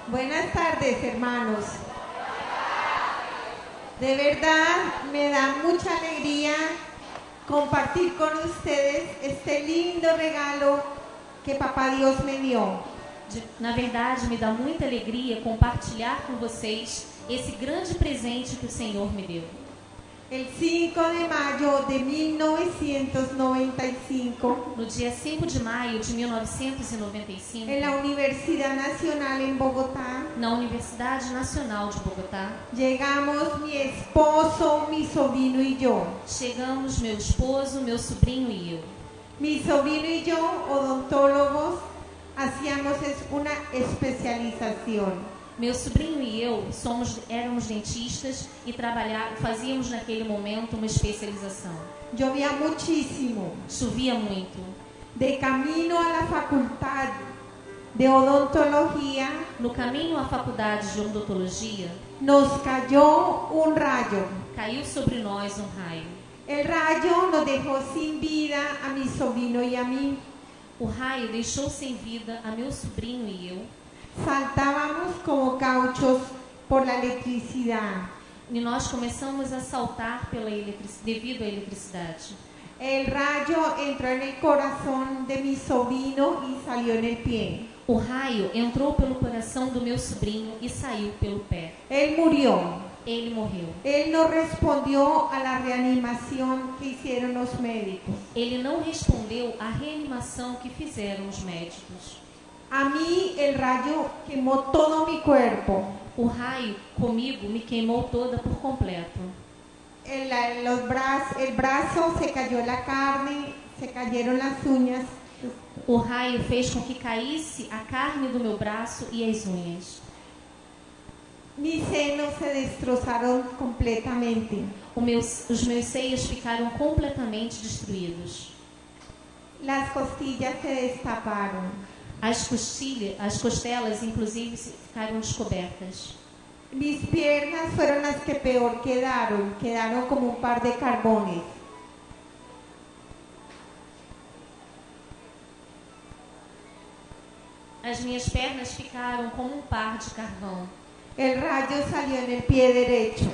Buenas tardes, hermanos. De verdad me da mucha alegría compartir con ustedes este lindo regalo que Papá Dios me dio. Na verdade, me dá muita alegria compartilhar com vocês esse grande presente que o Senhor me deu. El 5 de mayo de 1995, No dia 5 de maio de 1995, en la Universidad Nacional en Bogotá, na Universidade Nacional de Bogotá, llegamos mi esposo, mi sobrino y yo. chegamos meu esposo, meu sobrinho e eu. Mi sobrino y yo, odontólogos, hacíamos una especialización. Meu sobrinho e eu éramos dentistas e fazíamos naquele momento uma especialização. Llovía muchísimo. Chovia muito. De camino a la facultad de odontología, No caminho à faculdade de odontologia, nos cayó un rayo. caiu sobre nós um raio. El rayo nos dejó sin vida a mi sobrino y a mí. O raio deixou sem vida a meu sobrinho e eu. Saltábamos como cauchos por la electricidad. E nós começamos a saltar devido à eletricidade. El rayo entró en el corazón de mi sobrino y salió en el pie. O raio entrou pelo coração do meu sobrinho e saiu pelo pé. Él murió. Ele morreu. Él no respondió a la reanimación que hicieron los médicos. Ele não respondeu à reanimação que fizeram os médicos. A mí el rayo quemó todo mi cuerpo. O raio comigo me queimou toda por completo. El brazo se cayó la carne, se cayeron las uñas. O raio fez com que caísse a carne do meu braço e as unhas. Mis senos se destrozaron completamente. Os meus seios ficaram completamente destruídos. Las costillas se destaparon. As costelas, inclusive, ficaram descobertas. Mis piernas fueron las que peor quedaron como un par de carbones. As minhas pernas ficaram como um par de carvão. El rayo salió en el pie derecho.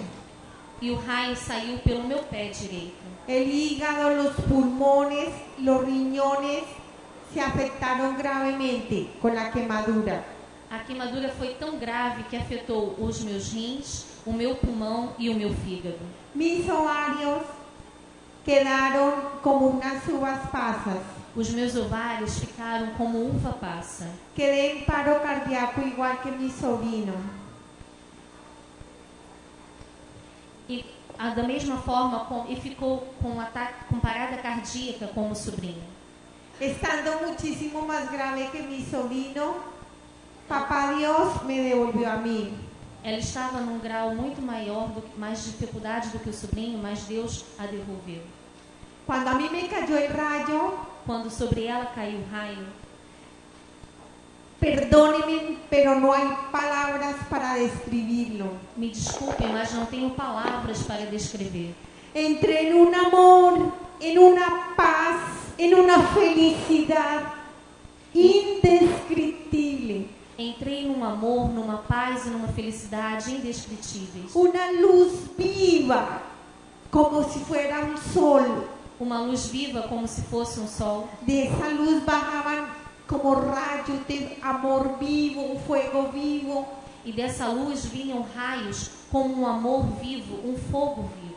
E o raio saiu pelo meu pé direito. El hígado, los pulmones, los riñones se afectaron gravemente con la quemadura. A queimadura foi tão grave que afetou os meus rins, o meu pulmão e o meu fígado. Mis ovarios quedaron como unas uvas pasas. Os meus ovários ficaram como uva passa. Quedé en paro cardíaco igual que mi sobrino. E da mesma forma, ficou com parada cardíaca como o sobrinho. Estando muchísimo más grave que mi sobrino, Papá Dios me devolvió a mí. Ela estava num grau muito maior, mais dificuldade do que o sobrinho, mas Deus a devolveu. Cuando a mí me cayó el rayo, Quando sobre ela caiu o raio, perdónenme, pero no hay palabras para describirlo. me desculpem, mas não tenho palavras para descrever. Entré en un amor, en una paz, en una felicidad indescriptible. Entrei num amor, numa paz e numa felicidade indescritíveis. Una luz viva, como si fuera un sol. Uma luz viva como se fosse um sol. De esa luz bajaban como rayos de amor vivo, un fuego vivo. E dessa luz vinham raios como um amor vivo, um fogo vivo.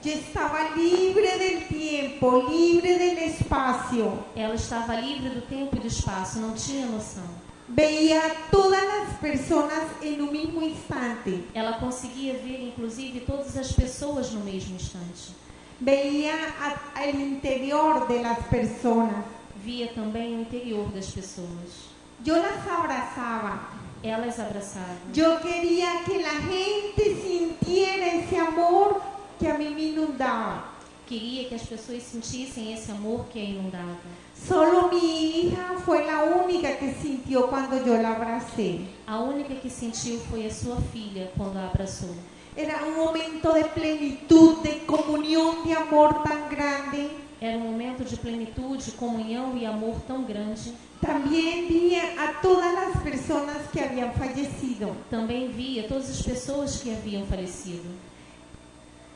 Yo estaba libre del tiempo, libre del espacio. Ela estava livre do tempo e do espaço, não tinha noção. Veía todas las personas en un mismo instante. Ela conseguia ver, inclusive, todas as pessoas no mesmo instante. Veía el interior de las personas. Via também o interior das pessoas. Yo las abrazaba. Elas abraçavam. Yo quería que la gente sintiera ese amor que a mí me inundaba. Queria que as pessoas sentissem esse amor que a inundava. Solo mi hija fue la única que sintió cuando yo la abracé. A única que sentiu foi a sua filha quando a abraçou. Era un momento de plenitud, de comunión, de amor tan grande. Era um momento de plenitude, comunhão e amor tão grande. También vi a todas las personas personas que habían fallecido. Também via todas as pessoas que haviam falecido.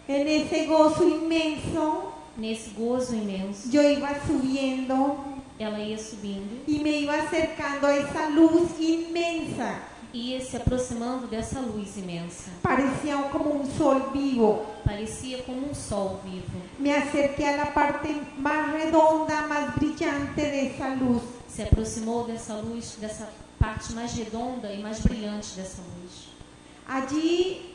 En ese gozo inmenso, Nesse gozo imenso, yo iba subiendo ela ia subindo y me iba acercando a esa luz inmensa. e ia se aproximando dessa luz imensa. Parecía como un sol vivo. Parecia como sol vivo. Me acerqué a la parte más redonda, más brillante de esa luz. Se aproximou dessa luz, dessa parte mais redonda e mais brilhante dessa luz. Allí,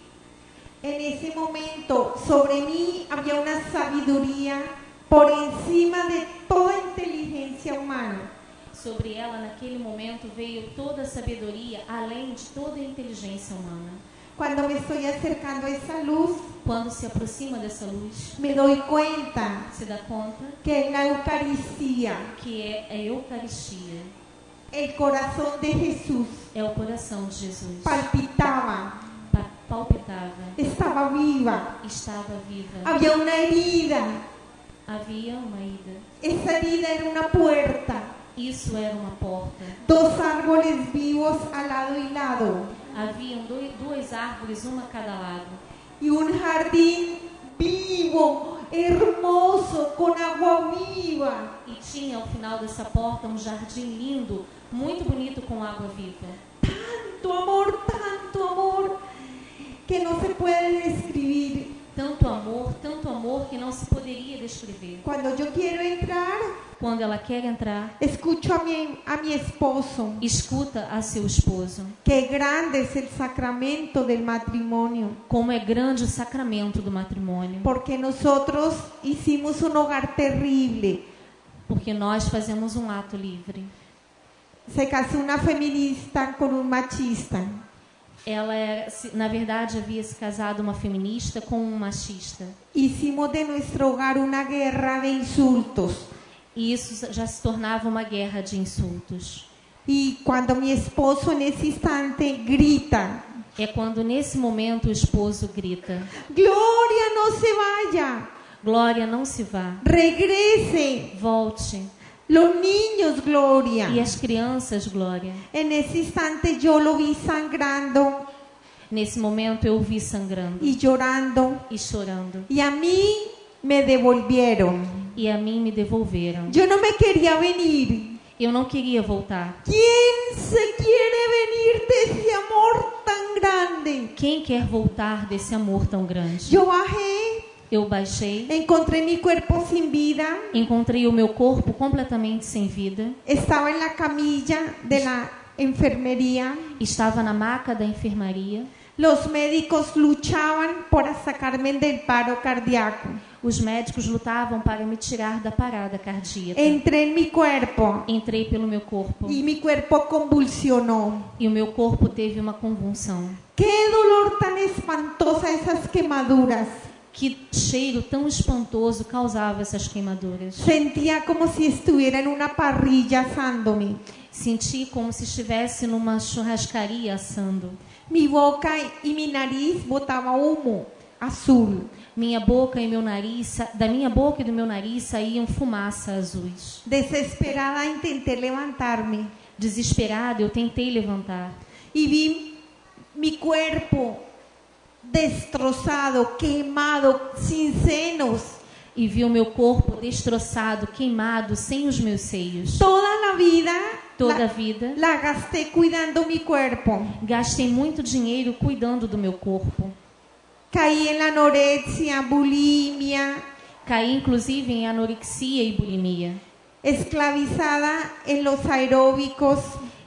en ese momento, sobre mí había una sabiduría por encima de toda inteligencia humana. Sobre ela, naquele momento, veio toda a sabedoria, além de toda a inteligência humana. Cuando me estoy acercando a esa luz, Quando se aproxima dessa luz, me doy cuenta se dá conta que en la Eucaristía, que é a Eucaristia, el corazón de Jesús é o coração de Jesus. palpitaba, Palpitava, estaba viva. estava viva. Había una herida. Havia uma ida. Esa herida era una puerta. Isso era uma porta. Dos árboles vivos al lado y lado. Haviam duas árvores, uma a cada lado. Y un jardín vivo, hermoso, con agua viva. E tinha ao final dessa porta um jardim lindo, muito bonito, com água viva. Tanto amor, que no se puede describir. Tanto amor que não se poderia descrever. Cuando yo quiero entrar, Quando ela quer entrar, escucho a mi esposo. escuta a seu esposo. Qué grande es el sacramento del matrimonio. Como é grande o sacramento do matrimônio. Porque nosotros hicimos un hogar terrible. Porque nós fazemos um ato livre. Se casó una feminista con un machista. Ela, na verdade, havia se casado uma feminista com um machista. Hicimos de nuestro hogar una guerra de insultos. E isso já se tornava uma guerra de insultos. Y cuando mi esposo en ese instante grita, É quando, nesse momento, o esposo grita: Gloria, no se vaya, Glória, não se vá. regrese. Volte. Los niños, Gloria. E as crianças, Glória. En ese instante yo lo vi sangrando Nesse momento, eu o vi sangrando y llorando. e chorando. Y a mí me devolvieron. E a mim me devolveram. Yo no me quería venir. Eu não queria voltar. ¿Quién se quiere venir de ese amor tan grande? Quem quer voltar desse amor tão grande? Yo bajé, Eu baixei, encontré mi cuerpo sin vida. encontrei o meu corpo completamente sem vida. Estaba en la camilla de la enfermería. Estava na maca da enfermaria. Los médicos luchaban por sacarme del paro cardíaco. Os médicos lutavam para me tirar da parada cardíaca. Entré en mi cuerpo Entrei pelo meu corpo y mi cuerpo convulsionó. e o meu corpo teve uma convulsão. ¡Qué dolor tan espantosa esas quemaduras! Que cheiro tão espantoso causava essas queimaduras. Sentía como si estuviera en una parrilla asándome. Senti como se estivesse numa churrascaria assando. Mi boca y mi nariz botaba humo azul. Minha boca e meu nariz, da minha boca e do meu nariz saíam fumaça azuis. Desesperada intenté levantarme Desesperada, eu tentei levantar y vi mi cuerpo destrozado, quemado, sin senos. e vi o meu corpo destroçado, queimado, sem os meus seios. Toda la vida Toda a vida la gasté cuidando mi cuerpo. gastei muito dinheiro cuidando do meu corpo. Caí en la anorexia, bulimia, Caí inclusive em anorexia e bulimia. esclavizada en los aeróbicos.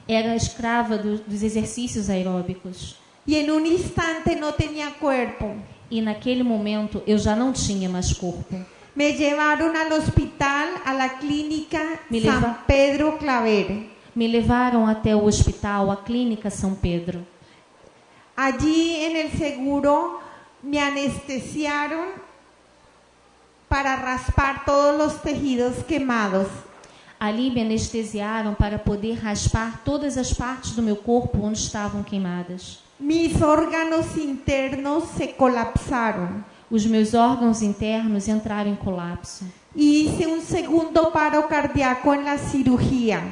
Era escrava dos exercícios aeróbicos. Y en un instante no tenía cuerpo. E naquele momento eu já não tinha mais corpo. Me llevaron al hospital, a la clínica San Pedro Claver. Me levaram até o hospital, a clínica São Pedro. Allí en el seguro me anestesiaron para raspar todos los tejidos quemados. Ali me anestesiaram para poder raspar todas as partes do meu corpo onde estavam queimadas. Mis órganos internos se colapsaron. Os meus órgãos internos entraram em colapso. Y hice un segundo paro cardíaco en la cirugía.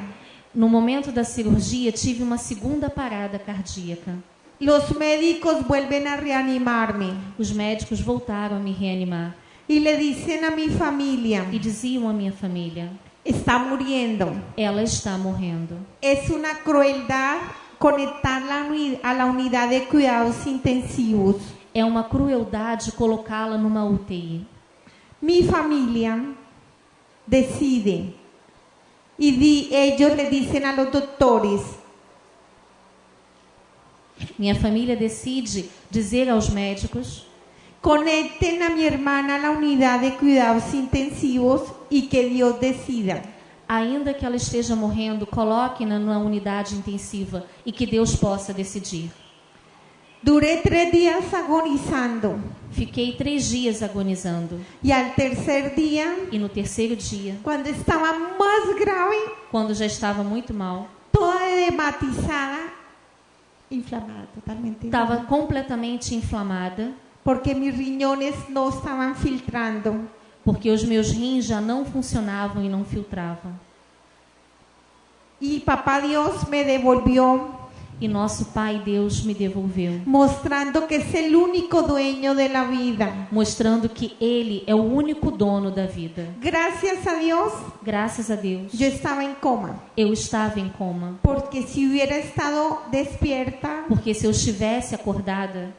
No momento da cirurgia, tive uma segunda parada cardíaca. Los médicos vuelven a reanimarme Os médicos voltaram a me reanimar y le dicen a mi familia, e diziam à minha família: está muriendo. ela está morrendo. Es una crueldad conectarla a la unidad de cuidados intensivos. É uma crueldade colocá-la numa UTI. Mi familia decide y ellos le dicen a los doctores, Minha família decide dizer aos médicos: conecten a mi hermana a la unidad de cuidados intensivos y que Dios decida. ainda que ela esteja morrendo, coloquem-na na unidade intensiva e que Deus possa decidir. Duré 3 días agonizando Fiquei 3 dias agonizando. y al tercer día, E no terceiro dia, cuando estaba más grave, quando já estava muito mal, toda edematizada, inflamada, totalmente estava inflamada, completamente inflamada, porque mis riñones no estaban filtrando. porque os meus rins já não funcionavam e não filtravam. Y papá Dios me devolvió, E nosso Pai Deus me devolveu, mostrando que es el único dueño de la vida. mostrando que Ele é o único dono da vida. Gracias a Dios, Graças a Deus, yo estaba en coma, eu estava em coma, porque si hubiera estado despierta, porque se eu estivesse acordada,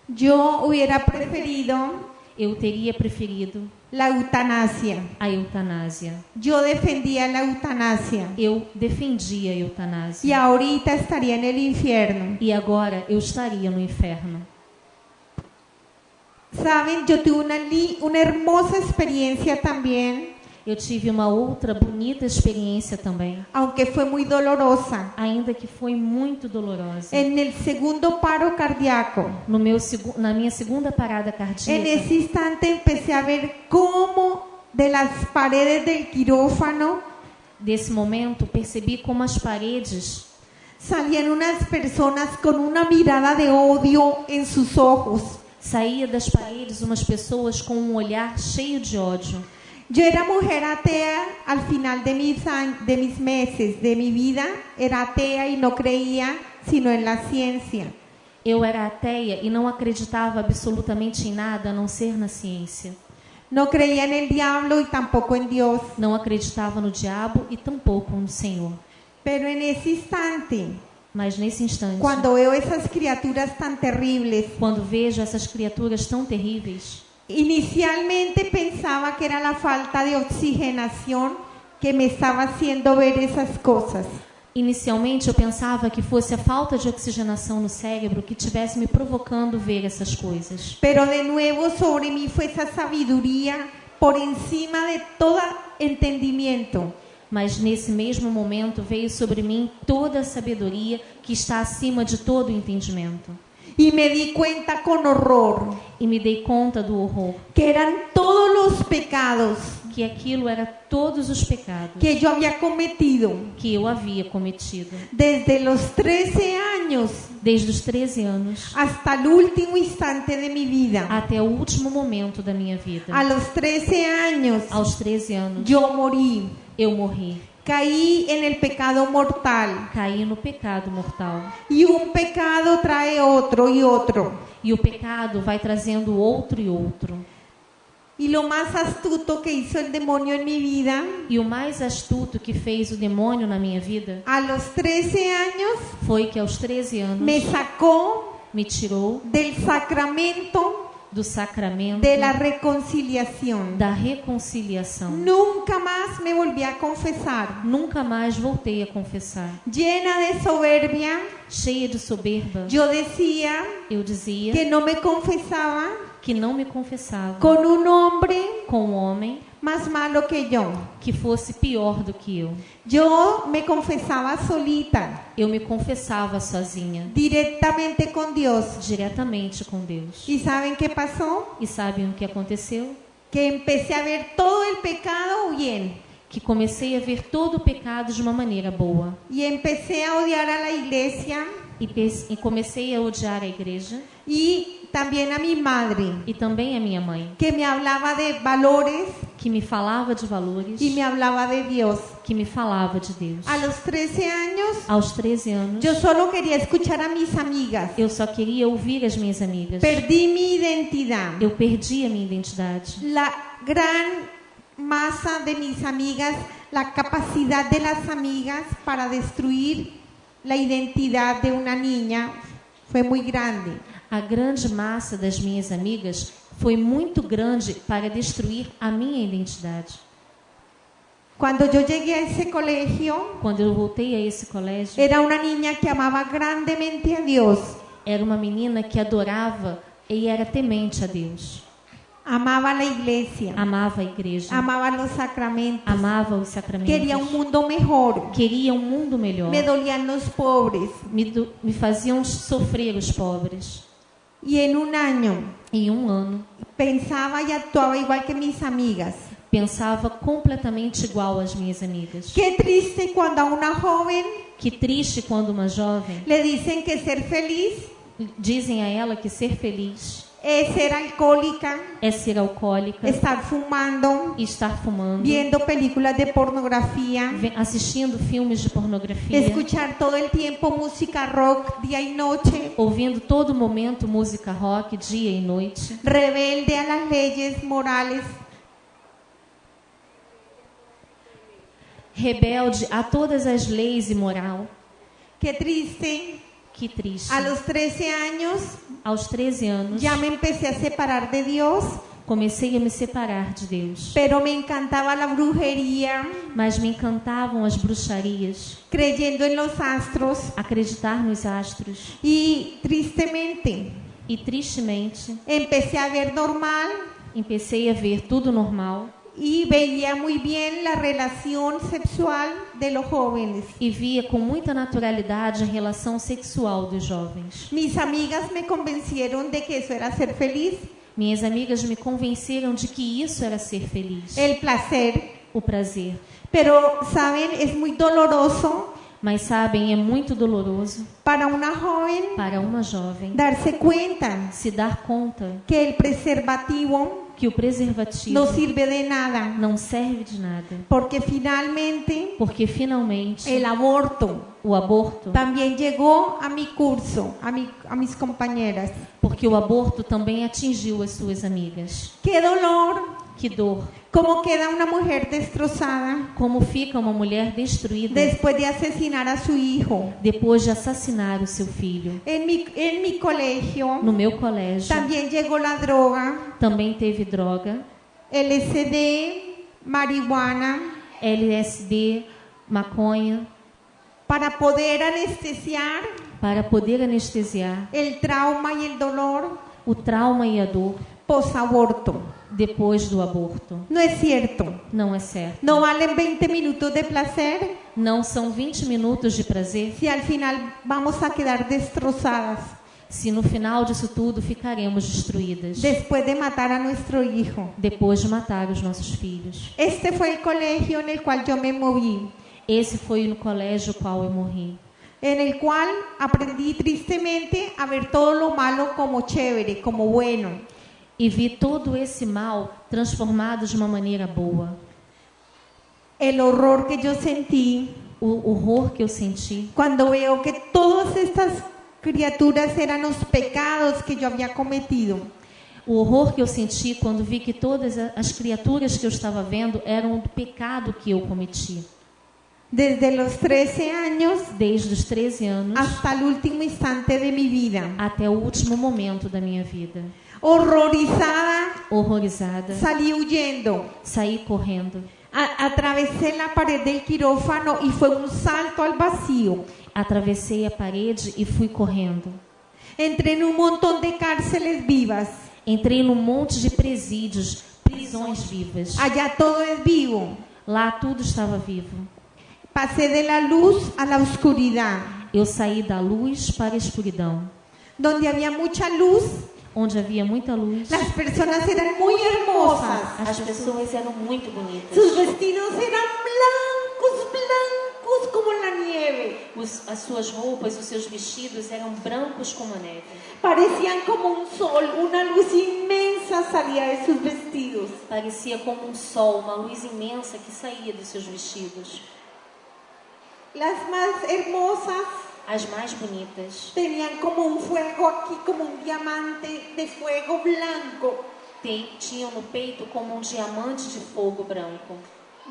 yo hubiera preferido eu teria preferido la eutanasia. a eutanásia. Yo defendía la eutanasia Eu defendia a y eutanásia. ahorita estaría en el infierno. E agora eu estaria no inferno. Saben, yo tuve una hermosa experiencia también, Eu tive uma outra bonita experiência também, aunque fue muy dolorosa. ainda que foi muito dolorosa. En el segundo paro cardíaco, Na minha segunda parada en cardíaca, ese instante empecé a ver cómo de las paredes del quirófano desse momento, percebi como as paredes salían unas personas con una mirada de odio en sus ojos. saía das paredes umas pessoas com um olhar cheio de ódio. Yo era mujer atea al final de mis meses de mi vida, era atea y no creía sino en la ciencia. Eu era ateia e não acreditava absolutamente em nada a não ser na ciência. No creía en el diablo y tampoco en Dios. Não acreditava no diabo e tampouco no Senhor. Pero en ese instante, Mas nesse instante, cuando veo esas criaturas tan terribles, quando vejo essas criaturas tão terríveis, inicialmente pensaba que era la falta de oxigenación que me estaba haciendo ver esas cosas. inicialmente eu pensava que fosse a falta de oxigenação no cérebro que estivesse me provocando ver essas coisas. Pero de nuevo sobre mí fue esa sabiduría por encima de todo entendimiento. Mas nesse mesmo momento veio sobre mim toda a sabedoria que está acima de todo o entendimento. Y me di cuenta con horror E me dei conta do horror, que eran todos los pecados que aquilo era todos os pecados que yo había cometido que eu havia cometido. desde los 13 años Desde os 13 anos hasta el último instante de mi vida. até o último momento da minha vida. A los 13 años Aos 13 anos, yo morí. eu morri. Caí en el pecado mortal. Caí no pecado mortal. Y un pecado trae otro y otro. E o pecado vai trazendo outro e outro. Y lo más astuto que hizo el demonio en mi vida, E o mais astuto que fez o demônio na minha vida a los 13 años foi que aos 13 anos me sacó me tirou del sacramento do sacramento de la reconciliación. da reconciliação. Nunca más me volví a confesar. Nunca mais voltei a confessar. Llena de soberbia, Cheia de soberba, yo decía eu dizia que no me confesaba que não me confessava con un hombre com um homem más malo que yo. que fosse pior do que eu. Yo me confesaba solita, Eu me confessava sozinha, directamente con Dios. diretamente com Deus. ¿Y saben qué pasó? E sabem o que aconteceu? Que empecé a ver todo el pecado bien. Que comecei a ver todo o pecado de uma maneira boa. Y empecé a odiar a la iglesia E comecei a odiar a igreja y también a mi madre, e também a minha mãe, que me hablaba de valores que me falava de valores, y me hablaba de Dios. que me falava de Deus. A los 13 años, Aos 13 anos, yo solo quería escuchar a mis amigas. eu só queria ouvir as minhas amigas. Perdí mi identidad. Eu perdi a minha identidade. La gran masa de mis amigas, la capacidad de las amigas para destruir la identidad de una niña fue muy grande. A grande massa das minhas amigas foi muito grande para destruir a minha identidade. Cuando yo llegué a ese colegio, Quando eu voltei a esse colégio, era una niña que amaba grandemente a Dios. era uma menina que adorava e era temente a Deus. Amaba la iglesia, Amava a igreja, amaba los sacramentos, amava os sacramentos, quería un mundo mejor. queria um mundo melhor. Me dolían los pobres. Me faziam sofrer os pobres. Y en un año Em um ano, pensaba y actuaba igual que mis amigas. pensava completamente igual às minhas amigas. Qué triste cuando a una joven Que triste quando uma jovem le dicen que ser feliz dizem a ela que ser feliz es ser alcohólica, é ser alcoólica, estar fumando, estar fumando, viendo películas de pornografía, assistindo filmes de pornografia, escuchar todo el tiempo música rock día y noche, ouvindo todo momento música rock, dia e noite, rebelde a las leyes morales. rebelde a todas as leis e moral. Qué triste. Que triste. A los 13 años Aos 13 anos, ya me empecé a separar de Dios, comecei a me separar de Deus. pero me encantaba la brujería, Mas me encantavam as bruxarias, creyendo en los astros, acreditar nos astros. y tristemente E tristemente, empecé a ver normal empecei a ver tudo normal y veía muy bien la relación sexual de los jóvenes. e via com muita naturalidade a relação sexual dos jovens. Mis amigas me convencieron de que eso era ser feliz, Minhas amigas me convenceram de que isso era ser feliz, el placer, o prazer. pero saben, es muy doloroso Mas sabem, é muito doloroso para una joven para uma jovem darse cuenta se dar conta que el preservativo que o preservativo no sirve de nada, não serve de nada, porque finalmente porque finalmente el aborto o aborto, también llegó a mi curso, a mis compañeras. porque o aborto também atingiu as suas amigas. Qué dolor, Que dor! cómo queda una mujer destrozada Como fica uma mulher destruída después de asesinar a su hijo. depois de assassinar o seu filho. En mi colegio No meu colégio también llegó la droga, também teve droga, LSD, marihuana, LSD, maconha, para poder anestesiar para poder anestesiar el trauma y el dolor o trauma e a dor posaborto. depois do aborto. No es cierto. Não é certo. No valen 20 minutos de placer Não são 20 minutos de prazer si al final vamos a quedar destrozadas se no final disso tudo ficaremos destruídas después de matar a nuestro hijo. depois de matar os nossos filhos. Este fue el colegio en el cual yo me moví, Esse foi no colégio qual eu morri, en el cual aprendí tristemente a ver todo lo malo como chévere, como bueno. e vi todo esse mal transformado de uma maneira boa. El horror que yo sentí O horror que eu senti cuando veo que todas estas criaturas eran los pecados que yo había cometido. O horror que eu senti quando vi que todas as criaturas que eu estava vendo eram do pecado que eu cometi. Desde los 13 años Desde os 13 anos hasta el último instante de mi vida. até o último momento da minha vida. Horrorizada, Horrorizada, salí huyendo. saí correndo. Atravesé la pared del quirófano y fue un salto al vacío. Atravessei a parede e fui correndo. Entré en un montón de cárceles vivas. Entrei num monte de presídios, prisões vivas. Allá todo es vivo. Lá tudo estava vivo. Pasé de la luz a la oscuridad. Eu saí da luz para a escuridão. Donde había mucha luz, Onde havia muita luz, las personas eran muy hermosas. as pessoas eram muito bonitas. Sus vestidos eran blancos, blancos como la nieve. As suas roupas, os seus vestidos eram brancos como a neve. Parecían como un sol, una luz inmensa inmensa salía de sus vestidos. Parecia como um sol, uma luz imensa que saía dos seus vestidos. Las más hermosas As mais bonitas tenían como un fuego aquí, como un diamante de fuego blanco. tinham no peito como um diamante de fogo branco.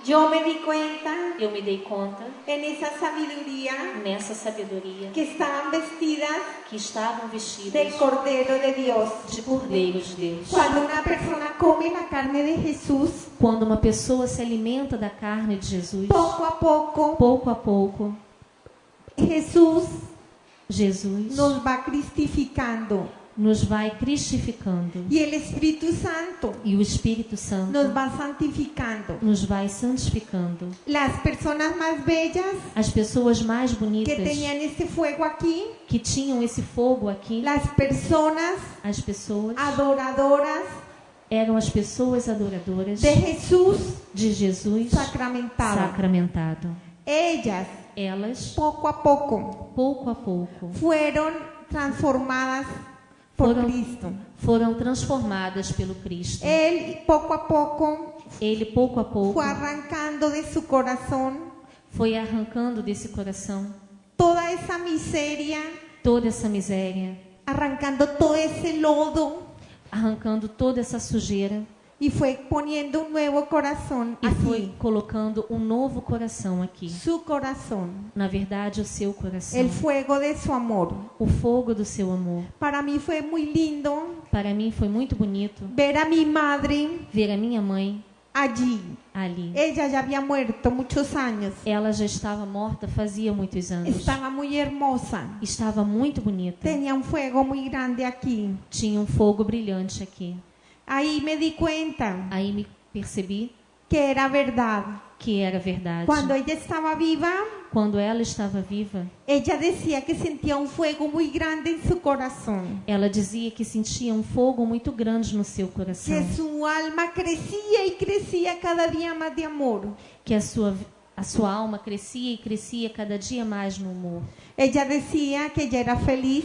Yo me di cuenta Eu me dei conta, en esa sabiduría nessa sabedoria, que estaban vestidas que estavam del vestidas Cordero de Dios. de Cordeiro de Deus. Cuando una persona come la carne de Jesús, Quando uma pessoa se alimenta da carne de Jesus, pouco a pouco, Jesús Jesus nos va cristificando nos vai cristificando y el Espíritu Santo e o Espírito Santo nos va santificando. nos vai santificando. Las personas más bellas As pessoas mais que bonitas tenían este fuego aquí, que tinham esse fogo aqui, las personas as pessoas adoradoras eram as pessoas adoradoras de Jesús de Jesus sacramentado. Ellas, Elas, pouco a pouco, fueron transformadas por Cristo. foram transformadas pelo Cristo. Él, pouco a pouco, Ele, pouco a pouco, fue arrancando de su corazón foi arrancando desse coração toda esa miseria, toda essa miséria, arrancando todo ese lodo arrancando toda essa sujeira y fue poniendo un nuevo corazón e foi aquí. colocando um novo coração aqui. Su corazón, Na verdade, o seu coração. el fuego de su amor. O fogo do seu amor. Para mí fue muy lindo Para mim foi muito bonito ver a mi madre ver a minha mãe allí. ali. Ella ya había muerto muchos años. Ela já estava morta fazia muitos anos. Estaba muy hermosa. Estava muito bonita. Tenía un fuego muy grande aquí. Tinha um fogo brilhante aqui. Ahí me di cuenta Aí me percebi que era verdad. que era verdade. Cuando ella estaba viva, Quando ela estava viva, ella decía que sentía un fuego muy grande en su corazón. ela dizia que sentia um fogo muito grande no seu coração. Que su alma crecía y crecía cada día más de amor. Que a sua alma crescia e crescia cada dia mais no amor. Ella decía que ella era feliz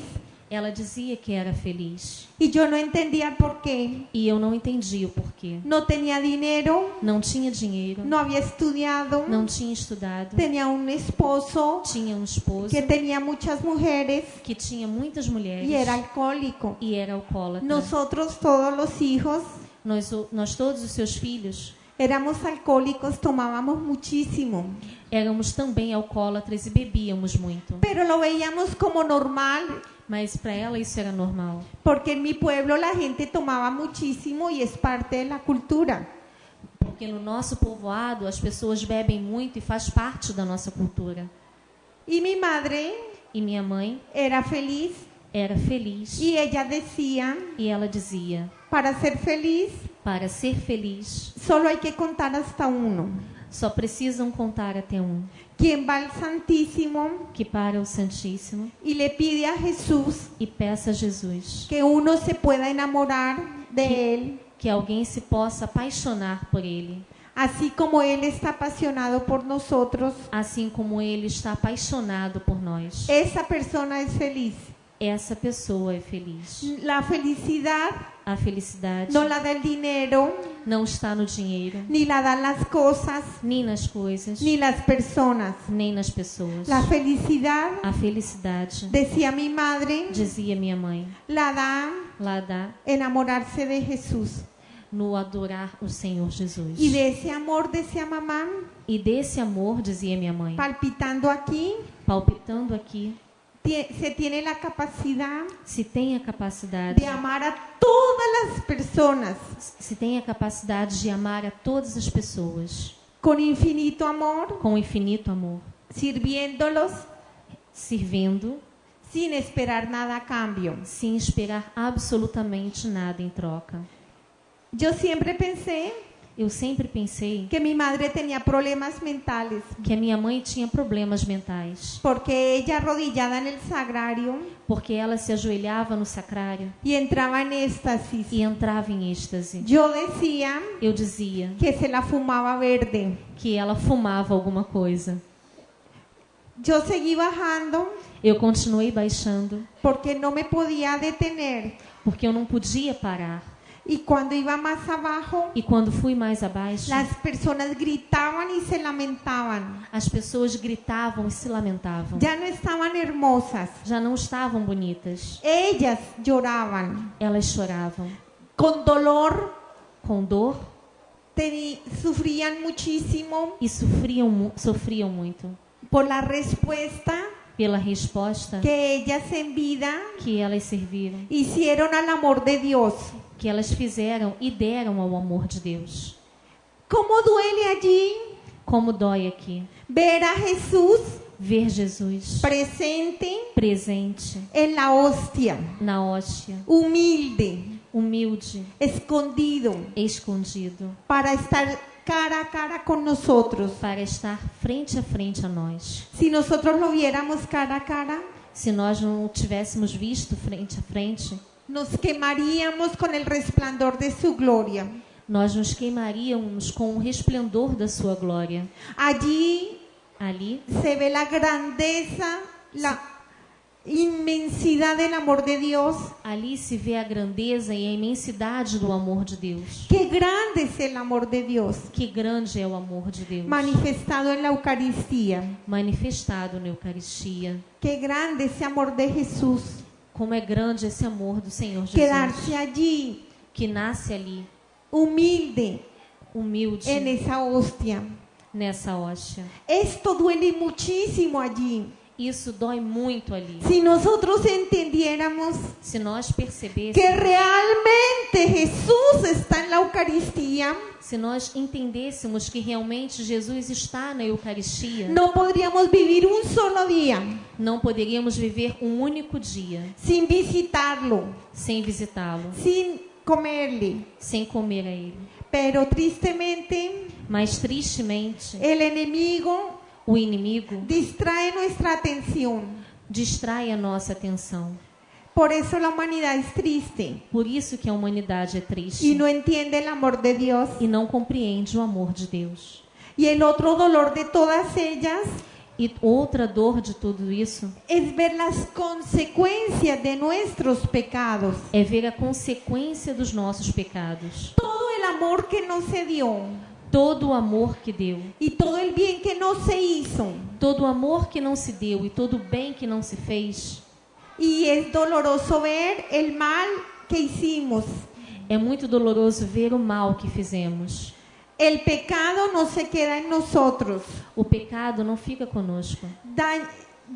Ela dizia que era feliz. y yo no entendía por qué. E eu não entendia o porquê. No tenía dinero, Não tinha dinheiro, no había estudiado, não tinha estudado, tenía un esposo tinha um esposo que tenía muchas mujeres que tinha muitas mulheres y era alcohólico. e era alcoólatra. Nosotros, todos los hijos, Nós todos os seus filhos éramos alcohólicos, tomábamos muchísimo, éramos também alcoólatras e bebíamos muito. pero lo veíamos como normal, Mas para ela isso era normal. porque en mi pueblo la gente tomaba muchísimo y es parte de la cultura. Porque no nosso povoado as pessoas bebem muito e faz parte da nossa cultura. Y mi madre E minha mãe era feliz era feliz y ella decía, e ela dizia: para ser feliz para ser feliz solo hay que contar hasta uno. só precisam contar até um. Quien va al Santísimo Que para o Santíssimo y le pide a Jesús e peça a Jesus que uno se pueda enamorar de él, que alguém se possa apaixonar por ele, así como él está apasionado por nosotros, assim como ele está apaixonado por nós. esa persona es feliz. Essa pessoa é feliz. La felicidad A felicidade no la da el dinero, não está no dinheiro, ni la dan las cosas, nem nas coisas, ni las personas. nem nas pessoas. La felicidad, A felicidade, decía mi madre, dizia minha mãe, la da lá dá enamorarse de Jesús. no adorar o Senhor Jesus. Y de ese amor, decía mamá, E desse amor, dizia minha mãe, palpitando aquí, palpitando aqui, se tiene la capacidad se tem a capacidade, de amar a todas las personas se tem a capacidade de amar a todas as pessoas con infinito amor, com infinito amor, sirviéndolos servindo sin esperar nada a cambio. sem esperar absolutamente nada em troca. Yo siempre pensé Eu sempre pensei que mi madre tenía problemas mentales, que a minha mãe tinha problemas mentais, porque ella arrodillada en el sagrario porque ela se ajoelhava no sacrário y entraba en éxtasis. e entrava em êxtase. Yo decía Eu dizia que se la fumaba verde. que ela fumava alguma coisa. Yo seguí bajando Eu continuei baixando porque no me podía detener. porque eu não podia parar. Y cuando iba más abajo, E quando fui mais abaixo, las personas gritaban y se lamentaban. as pessoas gritavam e se lamentavam. Ya no estaban hermosas. Já não estavam bonitas. Ellas lloraban Elas choravam. con dolor, Com dor sufrían muchísimo e sofriam muito. por la respuesta Pela resposta que ellas en vida que elas serviram. hicieron al amor de Dios. Que elas fizeram e deram ao amor de Deus. ¿Cómo duele allí Como dói aqui ver a Jesús ver Jesus presente presente en la hostia, na hóstia, humilde, humilde, escondido, escondido, para estar cara a cara con nosotros? para estar frente a nós. Si nosotros lo viéramos cara a cara, Se nós não o tivéssemos visto frente a frente, nos quemaríamos con el resplandor de su gloria. nós nos queimaríamos com o resplendor da sua glória. Allí Ali se ve la grandeza, la inmensidad del amor de Dios. ali se vê a grandeza e a imensidade do amor de Deus. Qué grande es el amor de Dios Que grande é o amor de Deus, manifestado en la Eucaristía. manifestado na Eucaristia. Qué grande ese amor de Jesús. Como é grande esse amor do Senhor Jesus, Quedarse allí que nasce ali, humilde humilde, en esa hostia. nessa hóstia. Esto duele muchísimo allí. Isso dói muito ali. Si nosotros entendiéramos Se nós percebêssemos, que realmente Jesús está en la Eucaristía, se nós entendêssemos que realmente Jesus está na Eucaristia, no podríamos vivir un solo día não poderíamos viver um único dia sin visitarlo, sem visitá-lo, sin comerle. sem comer a Ele. Pero tristemente, Mas tristemente, el enemigo o inimigo distrae nuestra atención. distrai a nossa atenção. Por eso la humanidad es triste Por isso que a humanidade é triste y no entiende el amor de Dios. e não compreende o amor de Deus. Y el otro dolor de todas ellas E outra dor de tudo isso es ver las consecuencias de nuestros pecados. é ver a consequência dos nossos pecados. Todo el amor que no se dio Todo o amor que deu, y todo el bien que no se hizo. todo o amor que não se deu e todo o bem que não se fez. Y es doloroso ver el mal que hicimos. É muito doloroso ver o mal que fizemos. El pecado no se queda en nosotros. O pecado não fica conosco.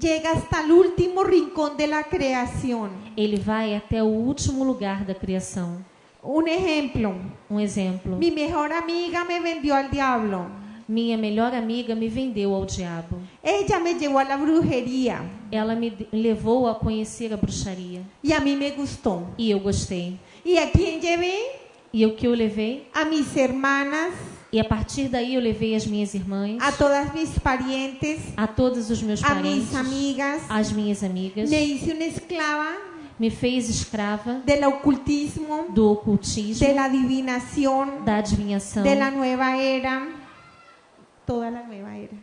Llega hasta el último rincón de la creación. Ele vai até o último lugar da criação. Un ejemplo. Um exemplo. Mi mejor amiga me vendió al diablo. Minha melhor amiga me vendeu ao diabo. Ella me llevó a la brujería Ela me levou a conhecer a bruxaria. y a mí me gustó. E eu gostei. ¿Y a quién llevé? E o que eu levei? A mis hermanas, E a partir daí eu levei as minhas irmãs, a todas mis parientes, a todos os meus a mis parentes, amigas. as minhas amigas. Me hice una esclava Me fez escrava del ocultismo, do ocultismo, de la adivinación, da adivinhação, de la nueva era, toda la nueva era.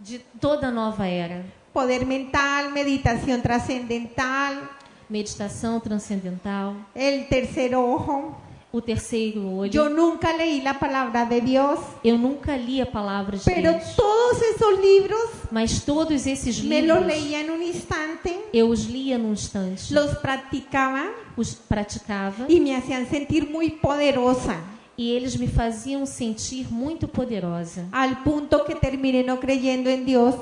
de toda a nova era. Poder mental, meditación trascendental, Meditação transcendental, el tercer ojo. o terceiro olho. Yo nunca leí la palabra de Dios, Eu nunca li a palavra de pero Deus, todos esos libros mas todos esses me los livros leía en un instante, eu os lia num instante, los practicaba os praticava y me hacían sentir muy poderosa, e eles me faziam sentir muito poderosa, al punto que terminé no creyendo en Dios.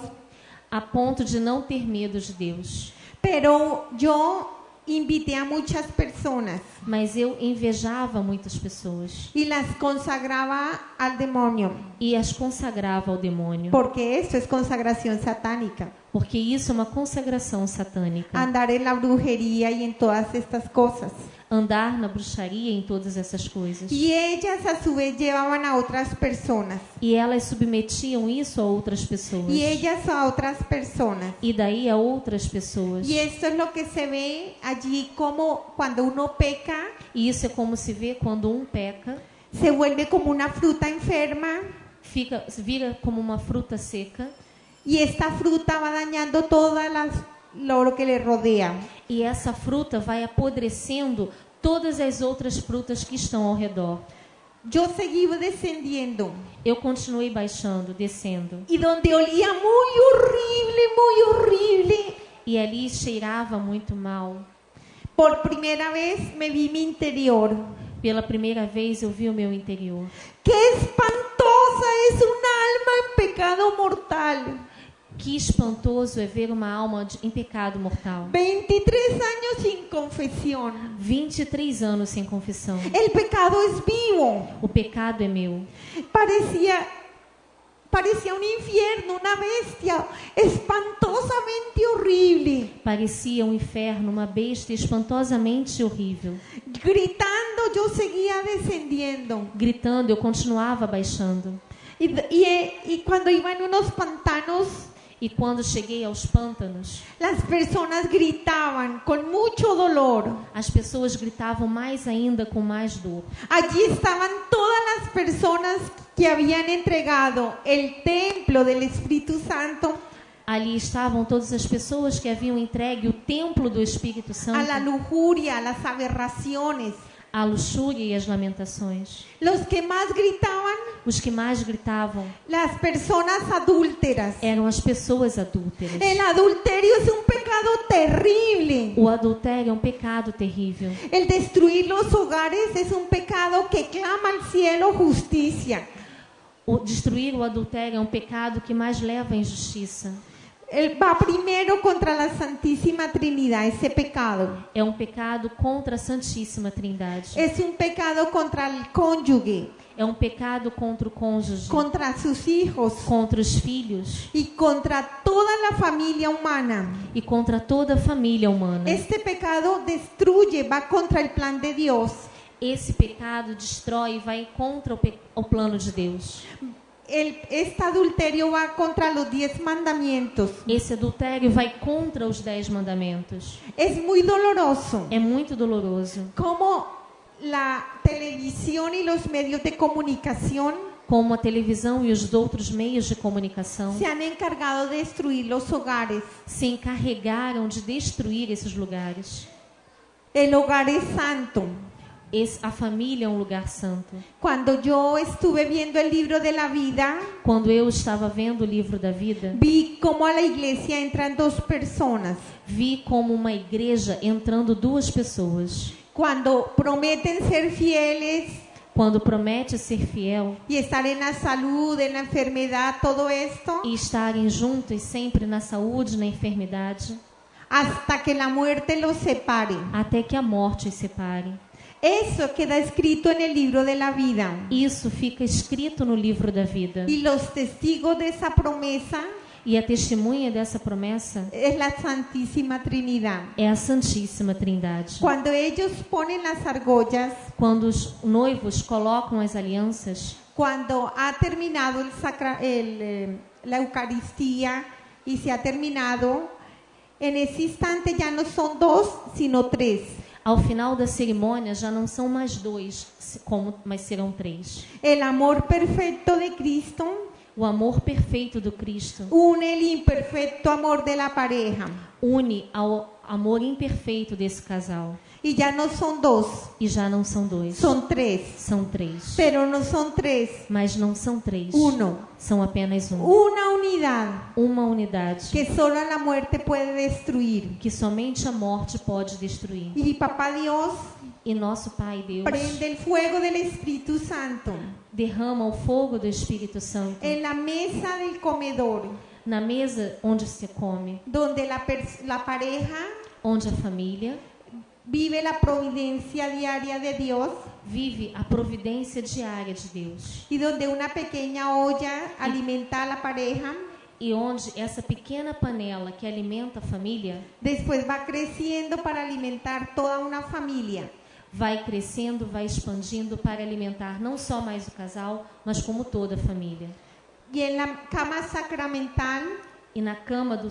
a ponto de não ter medo de Deus. Pero yo invité a muchas personas Mas eu invejava muitas pessoas y las consagraba al demonio, e as consagrava ao demônio, porque esto es consagración satánica, porque isso é uma consagração satânica. andar en la brujería y en todas estas cosas. Andar na bruxaria em todas essas coisas. Y ellas a su vez llevaban a otras personas, E elas submetiam isso a outras pessoas. y ellas a otras personas. E daí a outras pessoas. Y esto es lo que se ve allí, como cuando uno peca, E isso é como se vê quando um peca, se vuelve como una fruta enferma, vira como uma fruta seca, y esta fruta va dañando lo que le rodea. e essa fruta vai apodrecendo todas as outras frutas que estão ao redor. Yo seguí descendiendo. Eu continuei baixando, descendo. Y donde olía muy horrible, E ali cheirava muito mal. por primera vez me vi mi interior. Pela primeira vez eu vi o meu interior. ¡Qué espantosa es un alma en pecado mortal! Que espantoso é ver uma alma em pecado mortal. 23 años sin confesión. 23 anos sem confissão. El pecado es vivo. O pecado é meu. Parecía un infierno, una bestia espantosamente horrible. Parecia um inferno, uma besta espantosamente horrível. Gritando, yo seguía descendiendo. Gritando, eu continuava baixando. Y cuando iba en unos pantanos, E quando cheguei aos pântanos, las personas gritaban con mucho dolor. as pessoas gritavam mais ainda com mais dor. Allí estaban todas las personas que habían entregado el templo del Espíritu Santo Ali estavam todas as pessoas que haviam entregue o templo do Espírito a Santo la lujuria, a las aberraciones. à luxúria e às lamentações. Los que más gritaban, Os que mais gritavam las personas adúlteras. eram as pessoas adúlteras. El adulterio es un pecado terrible. O adultério é um pecado terrível. El destruir los hogares es un pecado que clama al cielo justicia. Destruir o adultério é um pecado que mais leva à injustiça. Él va primero contra la Santísima Trinidad, ese pecado. É um pecado contra a Santíssima Trindade. Es un pecado contra el cónyuge, É um pecado contra o cônjuge, contra sus hijos contra os filhos y contra toda la familia humana. e contra toda a família humana. Este pecado destruye, va contra el plan de Dios. Esse pecado destrói e vai contra o plano de Deus. Este adulterio va contra los 10 mandamientos. Esse adultério vai contra os 10 mandamentos. Es muy doloroso É muito doloroso como la televisión y los medios de comunicación como a televisão e os outros meios de comunicação se han encargado de destruir los hogares. se encarregaram de destruir esses lugares. El hogar es santo. A família é um lugar santo. Cuando yo estuve viendo el libro de la vida, Quando eu estava vendo o livro da vida, vi cómo a la iglesia entran 2 personas. vi como uma igreja entrando 2 pessoas. Cuando prometen ser fieles Quando promete ser fiel y estar en la salud, en la enfermedad, todo esto, e estarem juntos sempre na saúde e na enfermidade, hasta que la muerte los separe. até que a morte os separe. Eso queda escrito en el libro de la vida. Isso fica escrito no livro da vida. Y los testigos de esa promesa E a testemunha dessa promessa es la Santísima Trinidad. é a Santíssima Trindade. Cuando ellos ponen las argollas, Quando os noivos colocam as alianças, cuando ha terminado la Eucaristía y se ha terminado, en ese instante ya no son 2, sino 3. ao final da cerimônia já não são mais 2, mas serão 3. El amor perfecto de Cristo O amor perfeito do Cristo une el imperfecto amor de la pareja. une ao amor imperfeito desse casal. Y ya no son 2, E já não são 2, son 3. são 3. Pero no son 3, Mas não são 3, uno. são apenas um. Una unidad Uma unidade que solo la muerte puede destruir. que somente a morte pode destruir. Y Papá Dios E nosso Pai Deus prende el fuego del Espíritu Santo derrama o fogo do Espírito Santo en la mesa del comedor, na mesa onde se come, donde la pareja onde a família vive la providencia diaria de Dios vive a providência diária de Deus. y donde una pequeña olla alimenta a la pareja, E onde essa pequena panela que alimenta a família después va creciendo para alimentar toda una familia. vai crescendo, vai expandindo para alimentar não só mais o casal, mas como toda a família. Y en la cama sacramental E na cama do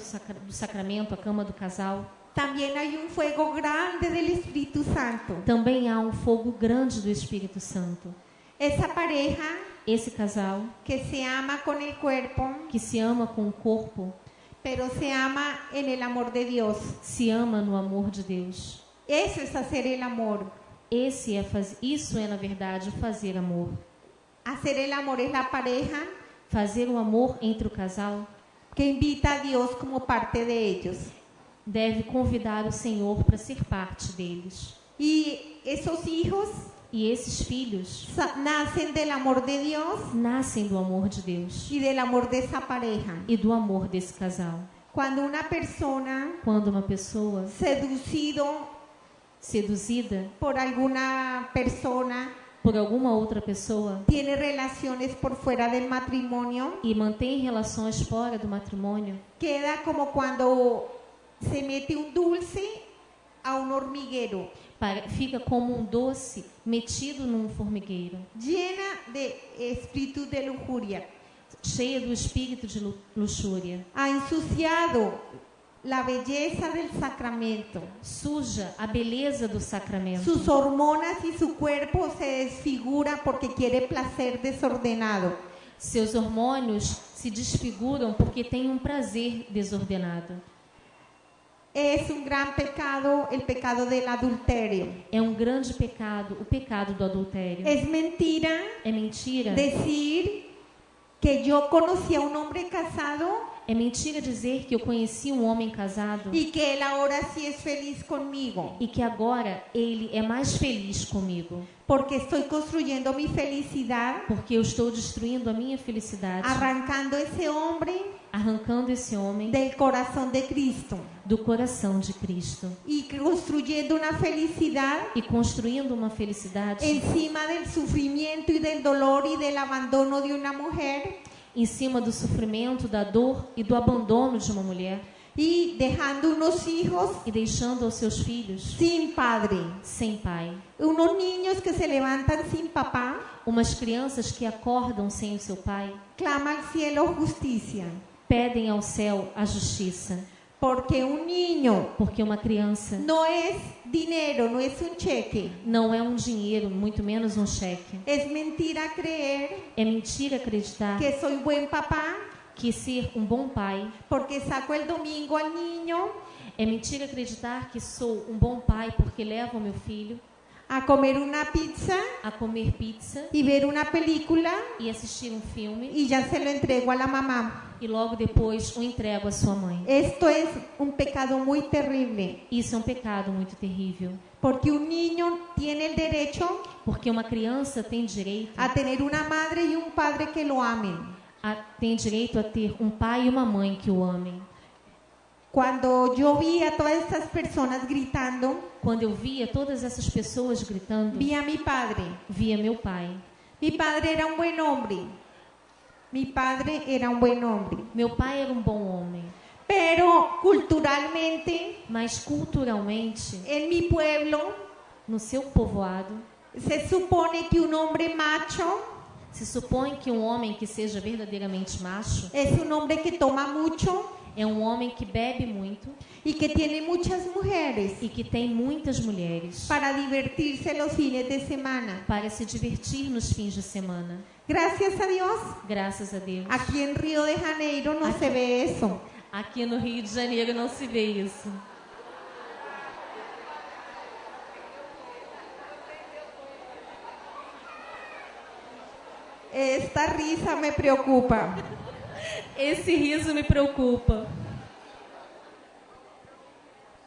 sacramento, a cama do casal, también hay un fuego grande del Espíritu Santo. também há um fogo grande do Espírito Santo. Esa pareja Esse casal que se ama con el cuerpo, que se ama com o corpo, pero se ama en el amor de Dios. se ama no amor de Deus. Eso es hacer el amor. Isso é, na verdade, fazer amor. Hacer el amor es la pareja Fazer o amor entre o casal que invita a Dios como parte de ellos. deve convidar o Senhor para ser parte deles. Y esos hijos E esses filhos nacen del amor de Dios nascem do amor de Deus y del amor de esa pareja. e do amor desse casal. Cuando una persona Quando uma pessoa seduzida por alguna persona por alguma outra pessoa tiene relaciones por fuera del matrimonio, e mantém relações fora do matrimônio, queda como cuando se mete un dulce a un hormiguero, fica como um doce metido num formigueiro, llena de espíritu de lujuria. cheia do espírito de luxúria. Ha ensuciado la belleza del sacramento. Suja a beleza do sacramento. Sus hormonas y su cuerpo se desfigura porque quiere placer desordenado. Seus hormônios se desfiguram porque têm um prazer desordenado. Es un gran pecado el pecado del adulterio. É um grande pecado, o pecado do adultério. Es mentira É mentira. decir que yo conocí a un hombre casado É mentira dizer que eu conheci um homem casado y que él ahora sí es feliz conmigo, e que agora ele é mais feliz comigo, porque estoy construyendo mi felicidad, porque eu estou destruindo a minha felicidade, arrancando ese hombre arrancando esse homem del corazón de Cristo do coração de Cristo y construyendo una felicidad e construindo uma felicidade encima del sufrimiento y del dolor y del abandono de una mujer, em cima do sofrimento, da dor e do abandono de uma mulher, y dejando unos hijos e deixando aos seus filhos sin padre, sem pai, unos niños que se levantan sin papá. umas crianças que acordam sem o seu pai, Clama al cielo justicia, pedem ao céu a justiça, porque un niño porque uma criança no es dinero, no es un cheque. não é um dinheiro, muito menos um cheque. Es mentira creer É mentira acreditar que soy buen papá que ser um bom pai, porque saco el domingo al niño é mentira acreditar que sou um bom pai porque levo o meu filho a comer una pizza a comer pizza y ver una película e assistir um filme y ya se lo entrego a la mamá. e logo depois o entrego à sua mãe. Esto es un pecado muy terrible, Isso é um pecado muito terrível, porque un niño tiene el derecho porque uma criança tem direito a tener una madre y un padre que lo amen. tem direito a ter um pai e uma mãe que o amem. Cuando yo vi a todas estas personas gritando, Quando eu via todas essas pessoas gritando, vi a mi padre. via meu pai. Mi padre era un buen hombre. Mi padre era un buen hombre. Meu pai era um bom homem, Pero culturalmente, mas culturalmente, en mi pueblo, no seu povoado, se supone que un hombre macho se supõe que um homem que seja verdadeiramente macho es un hombre que toma mucho é um homem que bebe muito y que tiene muchas mujeres e que tem muitas mulheres para divertirse los fines de semana. para se divertir nos fins de semana. Gracias a Dios, Graças a Deus. aquí en Río de Janeiro no se ve eso. Aqui no Rio de Janeiro não se vê isso. Esta risa me preocupa. Esse riso me preocupa.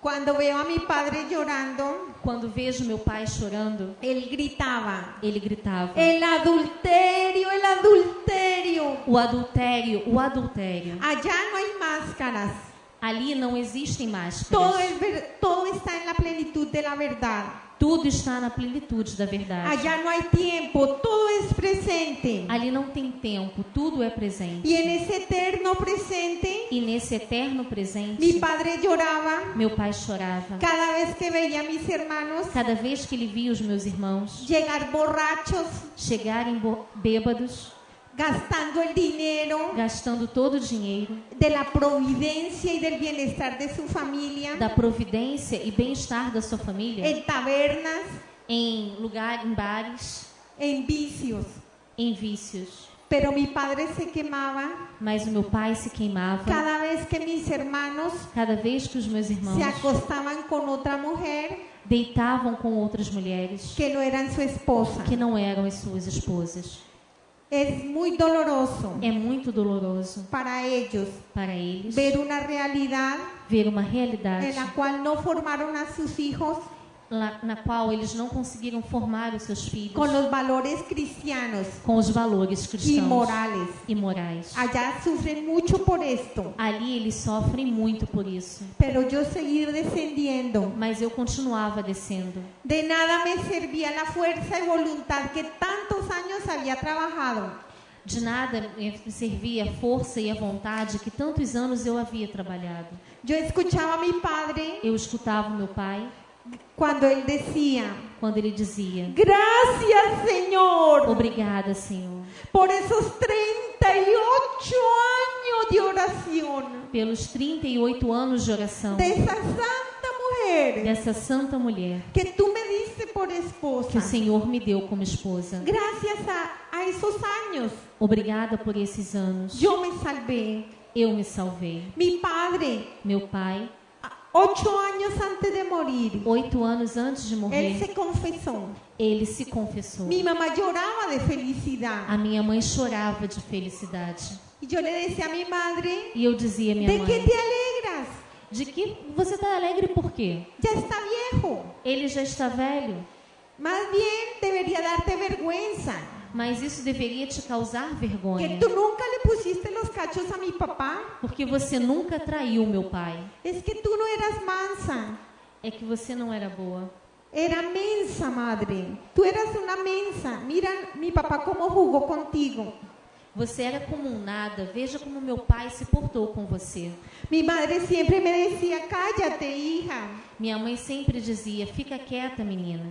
Cuando veo a mi padre llorando, Quando vejo meu pai chorando, él gritaba: ele gritava: el adulterio, el adulterio. o adultério, o adultério. Allá no hay máscaras. Ali não existem máscaras. Todo está en la plenitud de la verdad. Tudo está na plenitude da verdade. Allá no hay tiempo, todo es presente. Ali não tem tempo, tudo é presente. Y en ese eterno presente, E nesse eterno presente, mi padre lloraba meu pai chorava. cada vez que veía a mis hermanos Cada vez que ele via os meus irmãos llegar borrachos, chegarem bêbados, gastando el dinero gastando todo o dinheiro de la providencia y del bienestar de su familia da providência e bem-estar da sua família en tabernas, em bares, en vicios. em vícios. pero mi padre se quemaba Mas o meu pai se queimava cada vez que mis hermanos cada vez que os meus irmãos se acostaban con otra mujer deitavam com outras mulheres que no eran su esposa. que não eram as suas esposas. Es muy doloroso É muito doloroso para ellos para eles ver una realidad ver uma en realidade la cual no formaron a sus hijos na qual eles não conseguiram formar os seus filhos con los valores cristianos com os valores y cristãos morales. e morais. Allá sufren mucho por esto, Ali eles sofrem muito por isso. pero yo seguí descendiendo. Mas eu continuava descendo. De nada me servía la fuerza y voluntad que tantos años había trabajado. De nada me servia a força e a vontade que tantos anos eu havia trabalhado. Yo escuchaba a mi padre Eu escutava o meu pai cuando él decía: quando ele dizia: gracias, Señor, obrigada, Senhor, por esos 38 años de oración pelos 38 anos de oração de esa santa mujer dessa santa mulher que tú me diste por que o esposa. Senhor me deu como esposa. Gracias a esos años Obrigada por esses anos. yo me salvé. Eu me salvei. Mi padre, Meu pai, 8 años antes de morir, 8 anos antes de él morrer, se confesó. ele se confessou. Mi mamá lloraba de felicidad. A minha mãe chorava de felicidade. Y yo le decía a mi madre: E eu dizia à minha ¿de qué mãe: te alegras? de que você está alegre por quê? Ya está viejo. Ele já está velho. Más bien debería darte vergüenza Mas isso deveria te causar que vergonha. tú nunca le pusiste los cachos a mi papá. Porque você nunca traiu meu pai. Es que tú no eras mansa, É que você não era boa. era mensa, madre. Tú eras una mensa. Mira mi papá cómo jugó contigo. Você era como um nada. Veja como meu pai se portou com você. Mi madre siempre me decía: cállate, hija. Minha mãe sempre dizia: fica quieta, menina.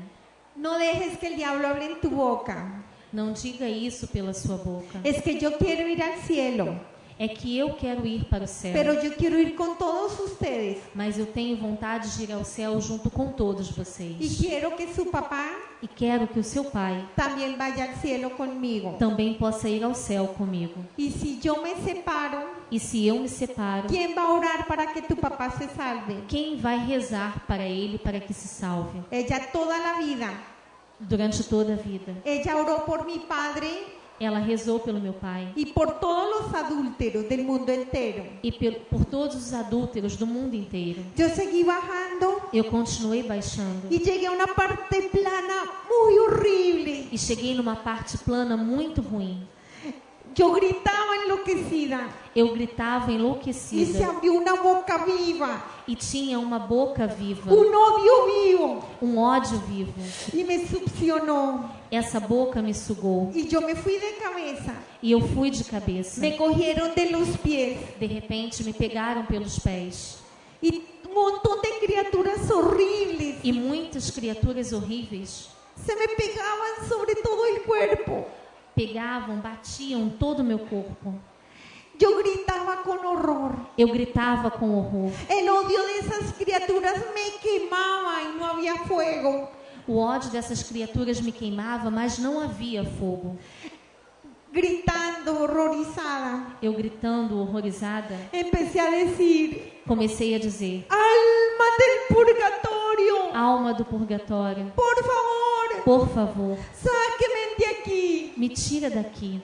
No dejes que el diablo hable en tu boca. Não diga isso pela sua boca. Es que yo quiero ir al cielo, É que eu quero ir para o céu. pero yo quiero ir con todos ustedes. Mas eu tenho vontade de ir ao céu junto com todos Y vocês. quiero que su papá E quero que o seu pai también vaya al cielo conmigo. também possa ir ao céu comigo. Y si yo me separo, E se eu me separo, ¿quién va a orar para que tu papá se salve? quem vai rezar para ele para que se salve? Ella toda la vida, Durante toda a vida. ella oró por mi padre Ela rezou pelo meu pai y por todos los adúlteros del mundo entero. e por todos os adúlteros do mundo inteiro. Yo seguí bajando Eu continuei baixando y llegué a una parte plana muy horrible. e cheguei numa parte plana muito ruim. Yo gritaba enloquecida Eu gritava y se enlouquecida abrió una boca viva, e tinha uma boca viva, un odio vivo, ódio vivo. y me succionó. Essa boca me sugou Y yo me fui de cabeza. e eu fui de cabeça. Me cogieron de los pies De repente me pegaram pelos pés y un montón de criaturas horribles e muitas criaturas horríveis se me pegaban sobre todo el cuerpo. pegavam, batiam todo o meu corpo. Yo gritaba con horror. Eu gritava com horror. El odio de esas criaturas me quemaba y no había fuego. O ódio dessas criaturas me queimava, mas não havia fogo. Gritando, horrorizada, Eu gritando, horrorizada, empecé a decir: comecei a dizer: alma del purgatorio, alma do purgatório, por favor, sáqueme de aquí. me tira daqui.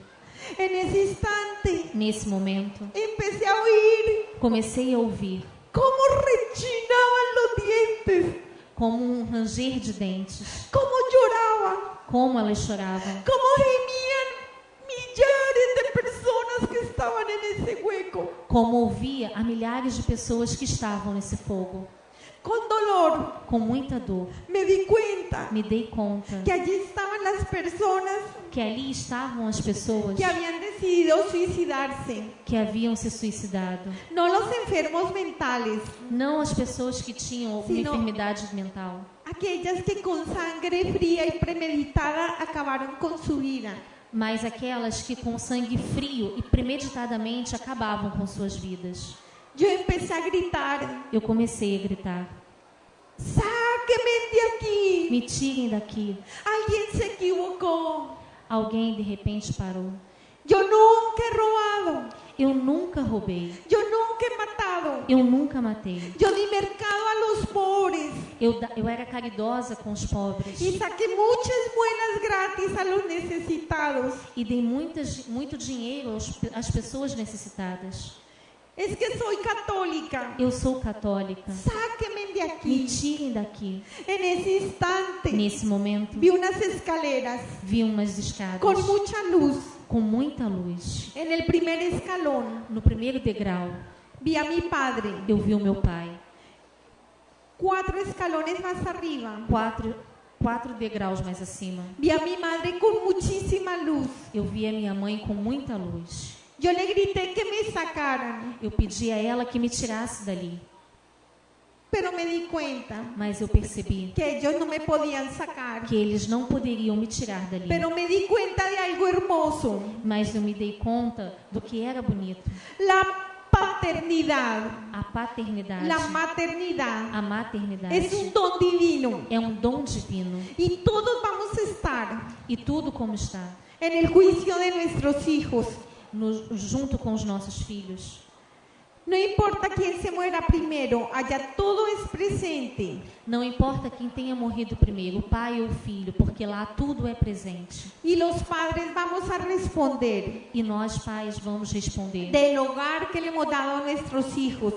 En ese instante Nesse momento, empecé a oír comecei a ouvir cómo rechinaban los dientes, como um ranger de dentes, cómo lloraban, como elas choravam, cómo gemían millares de personas que estaban en ese hueco, como ouvia a milhares de pessoas que estavam nesse fogo. con dolor. Com muita dor, Me di cuenta me dei conta que allí estaban las personas que ali estavam as pessoas que habían decidido suicidarse, que haviam se suicidado. no los enfermos mentales, Não as pessoas que tinham alguma Sino- enfermidade mental, aquellas que con sangre fría y premeditada acabaron con su vida. mas aquelas que com sangue frio e premeditadamente acabavam com suas vidas. Yo empecé a gritar: Eu comecei a gritar: sáqueme de aquí. me tirem daqui. Alguien se equivocó. Alguém de repente parou. Yo nunca he robado. Eu nunca roubei. Yo nunca he matado. Eu nunca matei. Yo di mercado a los pobres. Eu era caridosa com os pobres. Y saqué muchas muelas gratis a los necesitados. E dei muito dinheiro às pessoas necessitadas. Es que soy católica. Eu sou católica. Sáquenme de Me aquí. tirem daqui. En ese instante Nesse momento, vi unas escaleras vi umas escadas con mucha luz. com muita luz. En el primer escalón No primeiro degrau, vi a mi padre. eu vi o meu pai. 4 escalones más arriba Quatro degraus mais acima, vi a mi madre con muchísima luz. eu vi a minha mãe com muita luz. Yo le grité que me sacaran, Eu pedi a ela que me tirasse dali, pero me di cuenta mas eu percebi que ellos no me podían sacar. que eles não poderiam me tirar dali. Pero me di cuenta de algo hermoso, Mas eu me dei conta do que era bonito. la paternidad, A paternidade, la maternidad a maternidade es un don divino é um dom divino. y todos vamos a estar E tudo como está, en el juicio de nuestros hijos. junto com os nossos filhos. No importa quién se muera primero, allá todo es presente. Não importa quem tenha morrido primeiro, o pai ou o filho, porque lá tudo é presente. Y los padres vamos a responder E nós, pais, vamos responder del hogar que le hemos dado a nuestros hijos.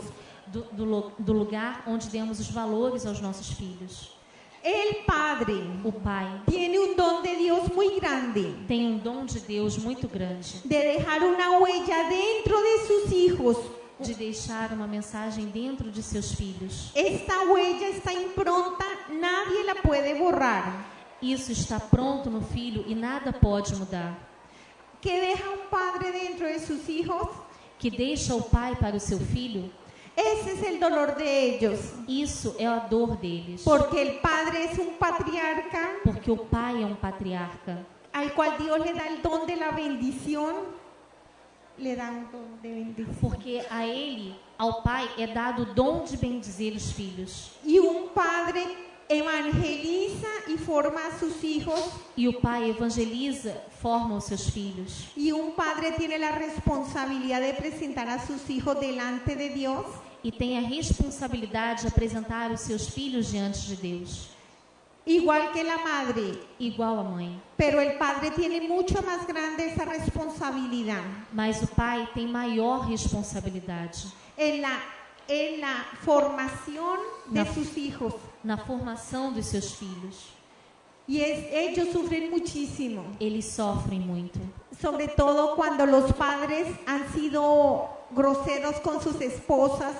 do lugar onde demos os valores aos nossos filhos. El padre O pai tiene un don de Dios muy grande tem um dom de Deus muito grande, de dejar una huella dentro de sus hijos. de deixar uma mensagem dentro de seus filhos. Esta huella, esta impronta, nadie la puede borrar. Isso está pronto no filho e nada pode mudar. ¿Qué deja un padre dentro de sus hijos? Que deixa o pai para o seu filho, Ese es el dolor de ellos. isso é a dor deles. Porque el padre es un patriarca Porque o pai é um patriarca, al cual Dios le da el don de la bendición. Le da un don de bendición. porque a ele, ao pai, é dado o dom de bendizer os filhos. Y un padre evangeliza y forma a sus hijos. E o pai evangeliza, forma os seus filhos. Y un padre tiene la responsabilidad de presentar a sus hijos delante de Dios. E tem a responsabilidade de apresentar os seus filhos diante de Deus, Igual que la madre. igual a mãe. Pero el padre tiene mucho más grande esa responsabilidad Mas o pai tem maior responsabilidade en la formación de No. sus hijos. na formação dos seus filhos. Y ellos sufren muchísimo, Eles sofrem muito, sobre todo cuando los padres han sido groseros con sus esposas,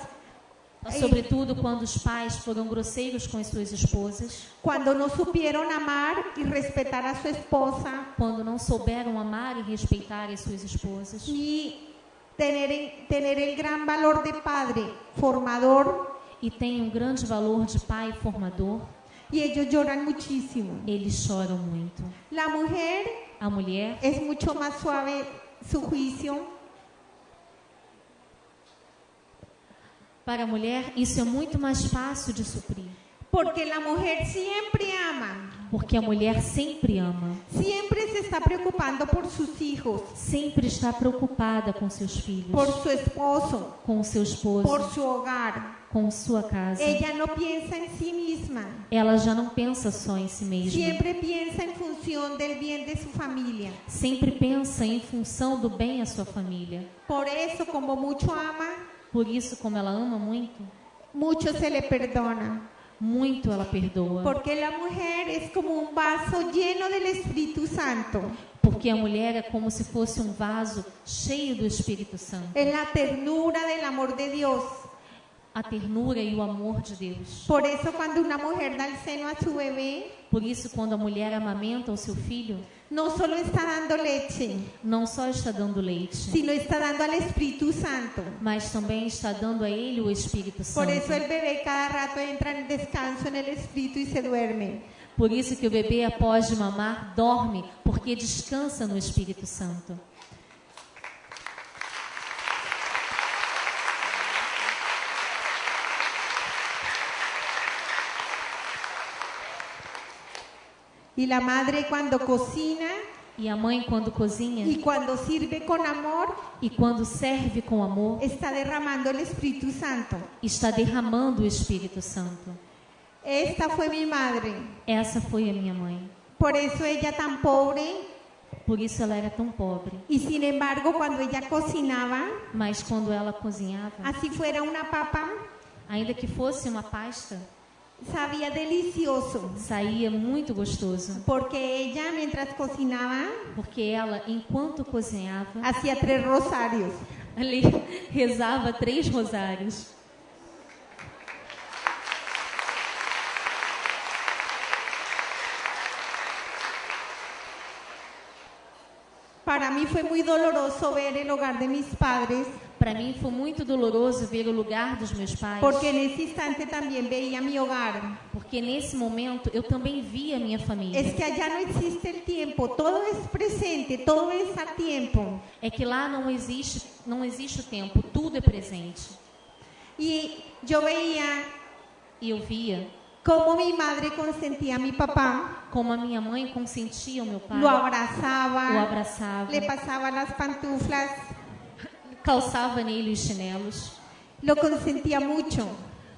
sobretudo quando os pais foram grosseiros com as suas esposas, cuando no supieron amar y respetar a su esposa quando não souberam amar e respeitar as suas esposas, y tener el gran valor de padre formador, e têm um grande valor de pai formador, y ellos lloran muchísimo. eles choram muito. La mujer A mulher es mucho más suave su juicio, para a mulher, isso é muito mais fácil de suprir, porque la mujer siempre ama, porque a mulher sempre ama, siempre se está preocupando por sus hijos, sempre está preocupada com seus filhos, por su esposo, com o seu esposo, por su hogar. com sua casa. Ella no piensa en sí misma, Ela já não pensa só em si mesma, siempre piensa en función del bien de su familia. sempre pensa em função do bem à sua família. Por eso, como mucho ama, Por isso, como ela ama muito, mucho se le perdona. muito ela perdoa. Porque la mujer es como un vaso lleno del Espíritu Santo. Porque a mulher é como se fosse um vaso cheio do Espírito Santo. Es la ternura del amor de Dios. A ternura e o amor de Deus. Por eso, cuando una mujer da el seno a su bebé, Por isso, quando a mulher amamenta o seu filho, no solo está dando leche, não só está dando leite, sino está dando al Espíritu Santo. mas também está dando a ele o Espírito Por Santo. eso el bebé cada rato entra en descanso en el Espíritu y se duerme. Por isso que o bebê, após de mamar, dorme, porque descansa no Espírito Santo. Y la madre, cuando cocina, E a mãe, quando cozinha y cuando sirve con amor, e quando serve com amor, está derramando el Espíritu Santo. está derramando o Espírito Santo. Esta fue mi madre. Essa foi a minha mãe. Por eso ella tan pobre, Por isso ela era tão pobre. y sin embargo cuando ella cocinaba, Mas quando ela cozinhava, así fuera una papa, ainda que fosse uma pasta, sabía delicioso. saía muito gostoso. Porque ella mientras cocinaba, Porque ela, enquanto cozinhava, hacía 3 rosarios. ali rezava 3 rosários. Para mí fue muy doloroso ver el hogar de mis padres, Para mim foi muito doloroso ver o lugar dos meus pais, porque en ese instante también veía mi hogar. porque nesse momento eu também via a minha família. Es que allá no existe el tiempo, todo es presente, todo es a tiempo. É que lá não existe o tempo, tudo é presente. Y yo veía E eu via cómo mi madre consentía a mi papá, como a minha mãe consentia o meu pai, lo o abrazaba, abraçava, le pasaba las pantuflas, calçava nele os chinelos, lo consentía mucho.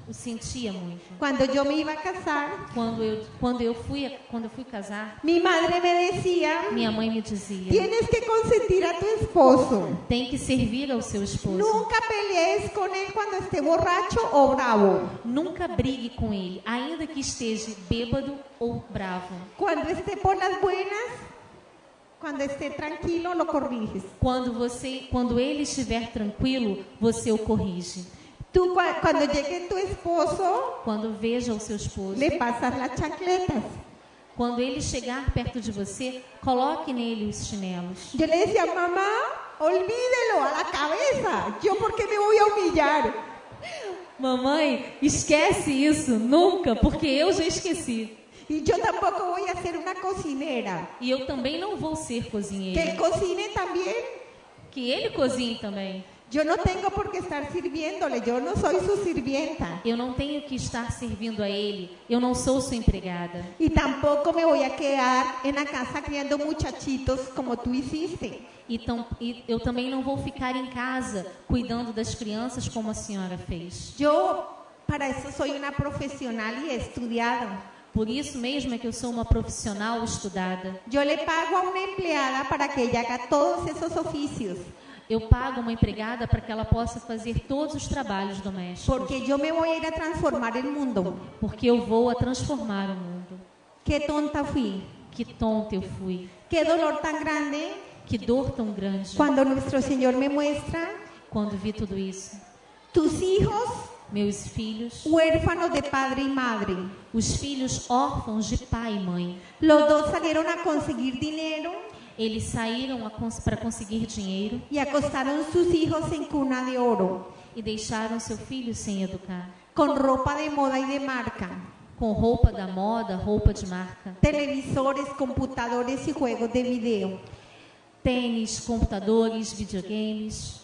o sentia muito. Cuando yo me iba a casar, Quando eu fui casar, mi madre me decía, minha mãe me dizia: tienes que consentir a tu esposo. tem que servir ao seu esposo. Nunca pelees con él cuando esté borracho o bravo. Nunca brigue com ele, ainda que esteja bêbado ou bravo. Cuando esté por las buenas, cuando esté tranquilo, lo corriges. Quando ele estiver tranquilo, você o corrige. Tú cuando llegue tu esposo, Quando veja o seu esposo, le pasas las chancletas. quando ele chegar perto de você, coloque nele os chinelos. Yo le decía, mamá, olvídelo a la cabeza. ¿Yo por qué me voy a humillar? Mamãe, esquece isso, nunca, porque eu já esqueci. Y yo tampoco voy a ser una cocinera. E eu também não vou ser Que él cozinheira. cocine también. Que ele cozinhe também. Yo no tengo por qué estar sirviéndole, yo no soy su sirvienta. Eu não tenho que estar servindo a ele. Eu não sou sua empregada. Y tampoco me voy a quedar en la casa criando muchachitos como tú hiciste. E eu também não vou ficar em casa cuidando das crianças como a senhora fez. Yo para eso soy una profesional y he estudiado. Por isso mesmo é que eu sou uma profissional estudada. Yo le pago a una empleada para que ella haga todos esos oficios. Eu pago uma empregada para que ela possa fazer todos os trabalhos domésticos. Porque yo me voy a ir a transformar el mundo. Porque eu vou a transformar o mundo. Qué tonta fui. Que tonta eu fui. Qué dolor tan grande Que dor tão grande. cuando nuestro Señor me muestra Quando vi tudo isso. tus hijos Meus filhos, huérfanos de padre y madre. os filhos órfãos de pai e mãe. Los dos salieron a conseguir dinero Eles saíram para conseguir dinheiro y acostaron sus hijos en cuna de oro, e deixaram seu filho sem educar. con ropa de moda y de marca, Com roupa da moda, roupa de marca. televisores, computadores y juegos de video. Tênis, computadores, videogames.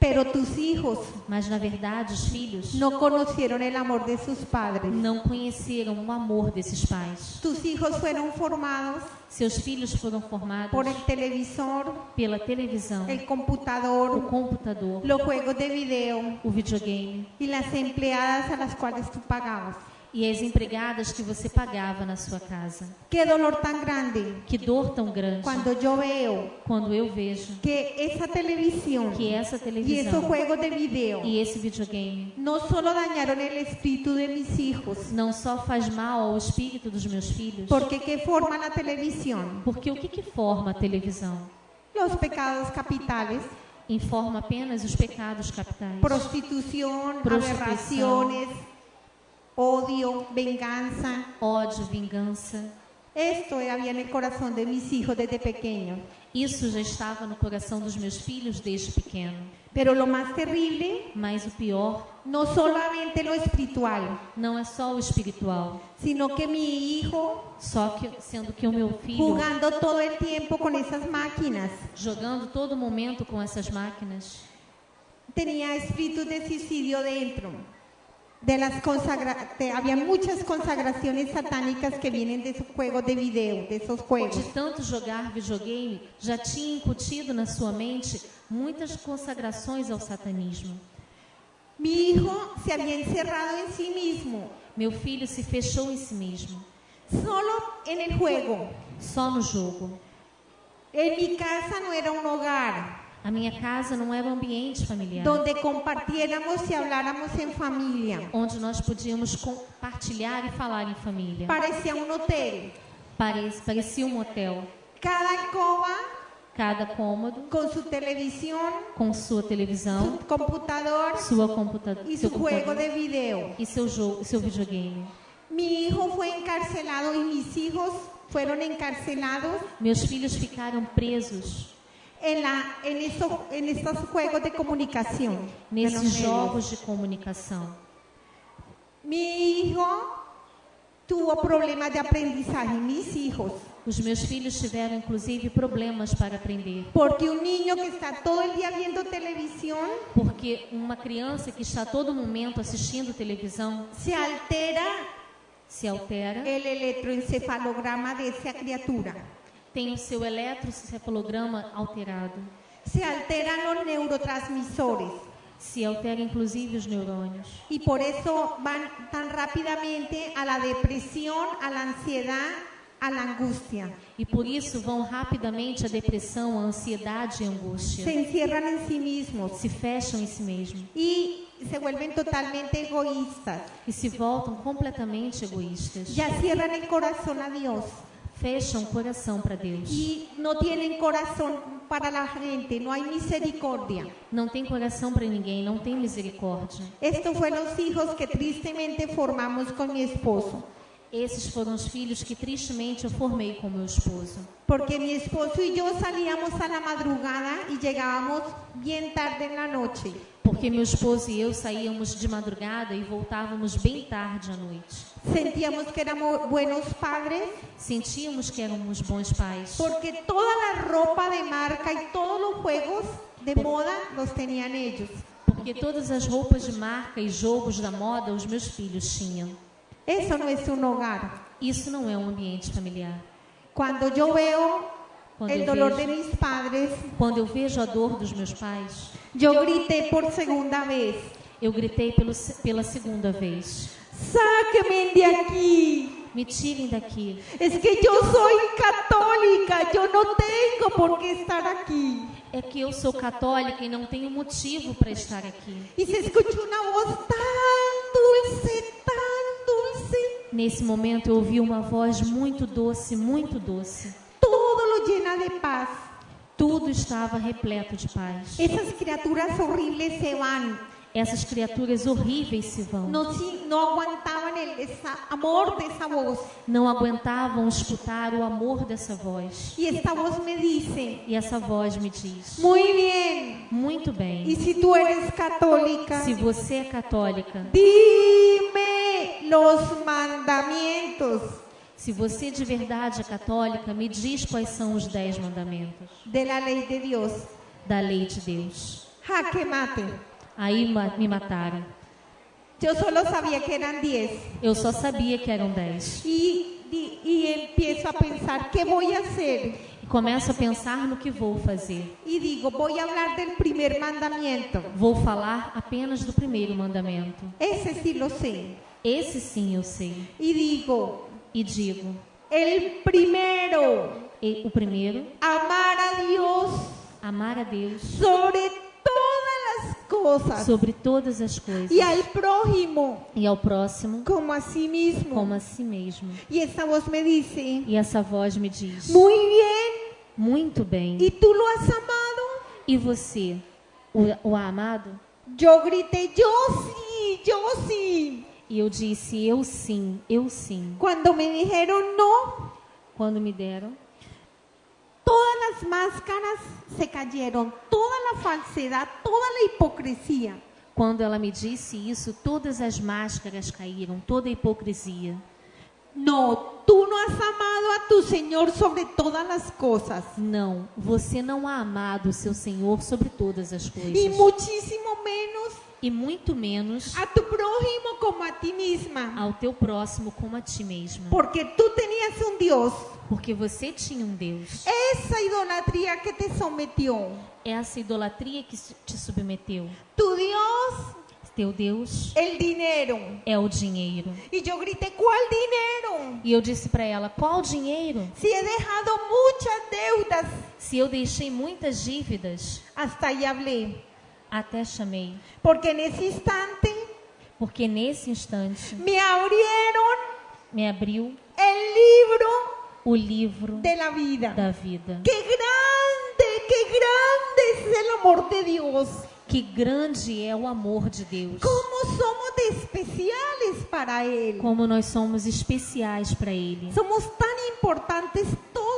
Pero tus hijos Mas, na verdade, os filhos no conocieron el amor de sus padres. não conheceram o amor desses pais. Tus hijos fueron formados Seus filhos foram formados por el televisor, pela televisão, el o computador, computador, los juegos de video o videogame y las empleadas a las cuales tú pagabas. e as empregadas que você pagava na sua casa. Qué dolor tan grande Que dor tão grande cuando yo veo quando eu vejo que esa televisión que essa y esos televisão juegos de video e esse videogame no solo dañaron el espíritu de mis hijos, não só faz mal ao espírito dos meus filhos, porque ¿qué forma la televisión? porque o que forma a televisão? Los pecados capitales, Informa apenas os pecados capitais. prostitución, Prostitución. aberraciones, odio, venganza. Ódio, vingança. Esto había en el corazón de mis hijos desde pequeños. Isso já estava no coração dos meus filhos desde pequeno. Pero lo más terrible, Mas o pior no solamente lo espiritual, não é só o espiritual, sino que mi hijo, sendo que o meu filho, jugando todo el tiempo con esas máquinas, jogando todo momento com essas máquinas, tenía espíritu de suicidio dentro. había muchas consagraciones satánicas que vienen de esos juegos de video, de esos juegos. De tanto jogar videogame, já tinha incutido na sua mente muitas consagrações ao satanismo. Mi hijo se había encerrado en sí mismo, Meu filho se fechou em si mesmo, solo en el juego. só no jogo. En mi casa no era un hogar A minha casa não era um ambiente familiar, donde compartiéramos y habláramos en familia. onde nós podíamos compartilhar e falar em família. Parecía un hotel. Parecia um hotel. Cada alcoba Cada cômodo con su televisión, com sua televisão, su computador y seu su juego computador de video. e seu jogo, seu videogame. Mi hijo fue encarcelado y mis hijos fueron encarcelados Meus filhos ficaram presos en estos juegos de comunicación. de los nesses medios. jogos de comunicação. Mi hijo tuvo problemas de aprendizaje, mis hijos, Os meus filhos tiveram, inclusive, problemas para aprender. porque un niño que está todo el día viendo televisión Porque uma criança que está a todo momento assistindo televisão se altera se altera, el electroencefalograma de esa criatura, tem o seu eletrocefalograma alterado, se alteran los neurotransmisores se altera inclusive os neurônios. y por eso van tan rápidamente a la depresión, a la ansiedad, a la angustia. E por isso vão rapidamente a depressão, a ansiedade e a angústia. Se encierran en sí mismos Se fecham em si mesmos y se vuelven totalmente egoístas. e se voltam completamente egoístas. Ya cierran el corazón a Dios Fecham o coração para Deus. y no tienen corazón para la gente, no hay misericordia. Não tem coração para ninguém, não tem misericórdia. Estos fueron los hijos que tristemente formamos con mi esposo, Esses foram os filhos que tristemente eu formei com meu esposo. porque mi esposo y yo salíamos a la madrugada y llegábamos bien tarde en la noche. Porque meu esposo e eu saíamos de madrugada e voltávamos bem tarde à noite. Sentíamos que éramos buenos padres Sentíamos que éramos bons pais. porque toda la ropa de marca y todos los juegos de moda los tenían ellos. Porque todas as roupas de marca e jogos da moda os meus filhos tinham. Eso no es un hogar. Isso não é um ambiente familiar. Cuando yo veo Quando el eu dolor de vejo, mis padres, quando eu vejo a dor dos meus pais, yo grité por segunda vez: eu gritei pela segunda vez. ¡sáquenme de aquí! Me tirem daqui. Es que yo soy católica, yo no tengo por qué estar aquí. É que eu sou católica e não tenho motivo para estar aqui. Y se escuchó una voz tan dulce, tan dulce. Nesse momento eu ouvi uma voz muito doce, muito doce. Todo lo llena de paz. Tudo estava repleto de paz. Esas criaturas horribles se van. Essas criaturas horríveis se vão. No aguantaban el amor de esa voz. Não aguentavam escutar o amor dessa voz. Y esta voz me dice: E essa voz me diz: muy bien. muito Y bem, si tú eres católica, se você é católica, dime los mandamientos se você de verdade é católica, me diz quais são os 10 mandamentos de la ley de Dios. da lei de Deus. Jaque mate. Aí me mataram. Yo solo sabía que eran 10. Eu só sabia que eram 10. Y empiezo a pensar, ¿qué voy a hacer? E começo a pensar no que vou fazer. Y digo, voy a hablar del primer mandamiento. Vou falar apenas do primeiro mandamento. Ese sí lo sé. Esse sim eu sei. Y digo, E digo, el primero, o primeiro, amar a Dios amar a Deus sobre todas las cosas sobre todas as coisas y al prójimo e ao próximo como a sí mismo. como a si mesmo. Y esta voz me dice, E essa voz me diz: muy bien, muito bem. ¿y tú lo has amado? E você, o amado? Yo grité, yo sí, yo sí. E eu disse: eu sim, eu sim. Cuando me dijeron no, Quando me deram, todas las máscaras se cayeron, toda la falsedad, toda la hipocresía. quando ela me disse isso, todas as máscaras caíram, toda a hipocrisia. No, tú no has amado a tu Señor sobre todas las cosas. Não, você não ha amado o seu Senhor sobre todas as coisas. Y muchísimo menos e muito menos a tu prójimo como a ti misma. ao teu próximo como a ti mesma. Porque tú tenías un Dios. Porque você tinha um Deus. Esa idolatría que te sometió. Essa idolatria que te submeteu. Tu Dios, Teu Deus el dinero. é o dinheiro. Y yo grité, ¿cuál dinero? E eu disse para ela, qual dinheiro? Si he dejado muchas deudas. Se eu deixei muitas dívidas, Hasta ahí hablé. até chamei. Porque en ese instante Porque nesse instante me abrieron me abriu el libro o livro de la vida. da vida. Qué grande es el amor de Dios. Que grande é o amor de Deus. ¿Cómo somos de especiales para Él? Como nós somos especiais para Ele. Somos tan importantes todos,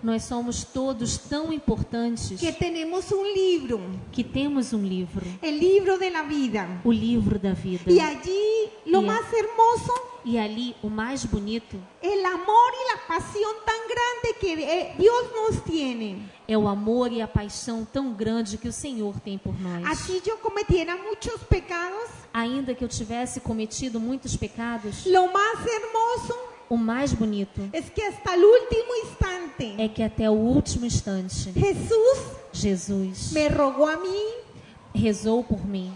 Nós somos todos tão importantes que tenemos un libro, que temos um livro. el libro de la vida. O livro da vida. Y allí lo Y- más hermoso, E ali, o mais bonito el amor y la pasión tan grande que Dios nos tiene. é o amor e a paixão tão grande que o Senhor tem por nós. Así yo cometiera muchos pecados, Ainda que eu tivesse cometido muitos pecados, lo más hermoso o mais bonito es que hasta el último instante é que até o último instante, Jesus me rogó a mí rezou por mim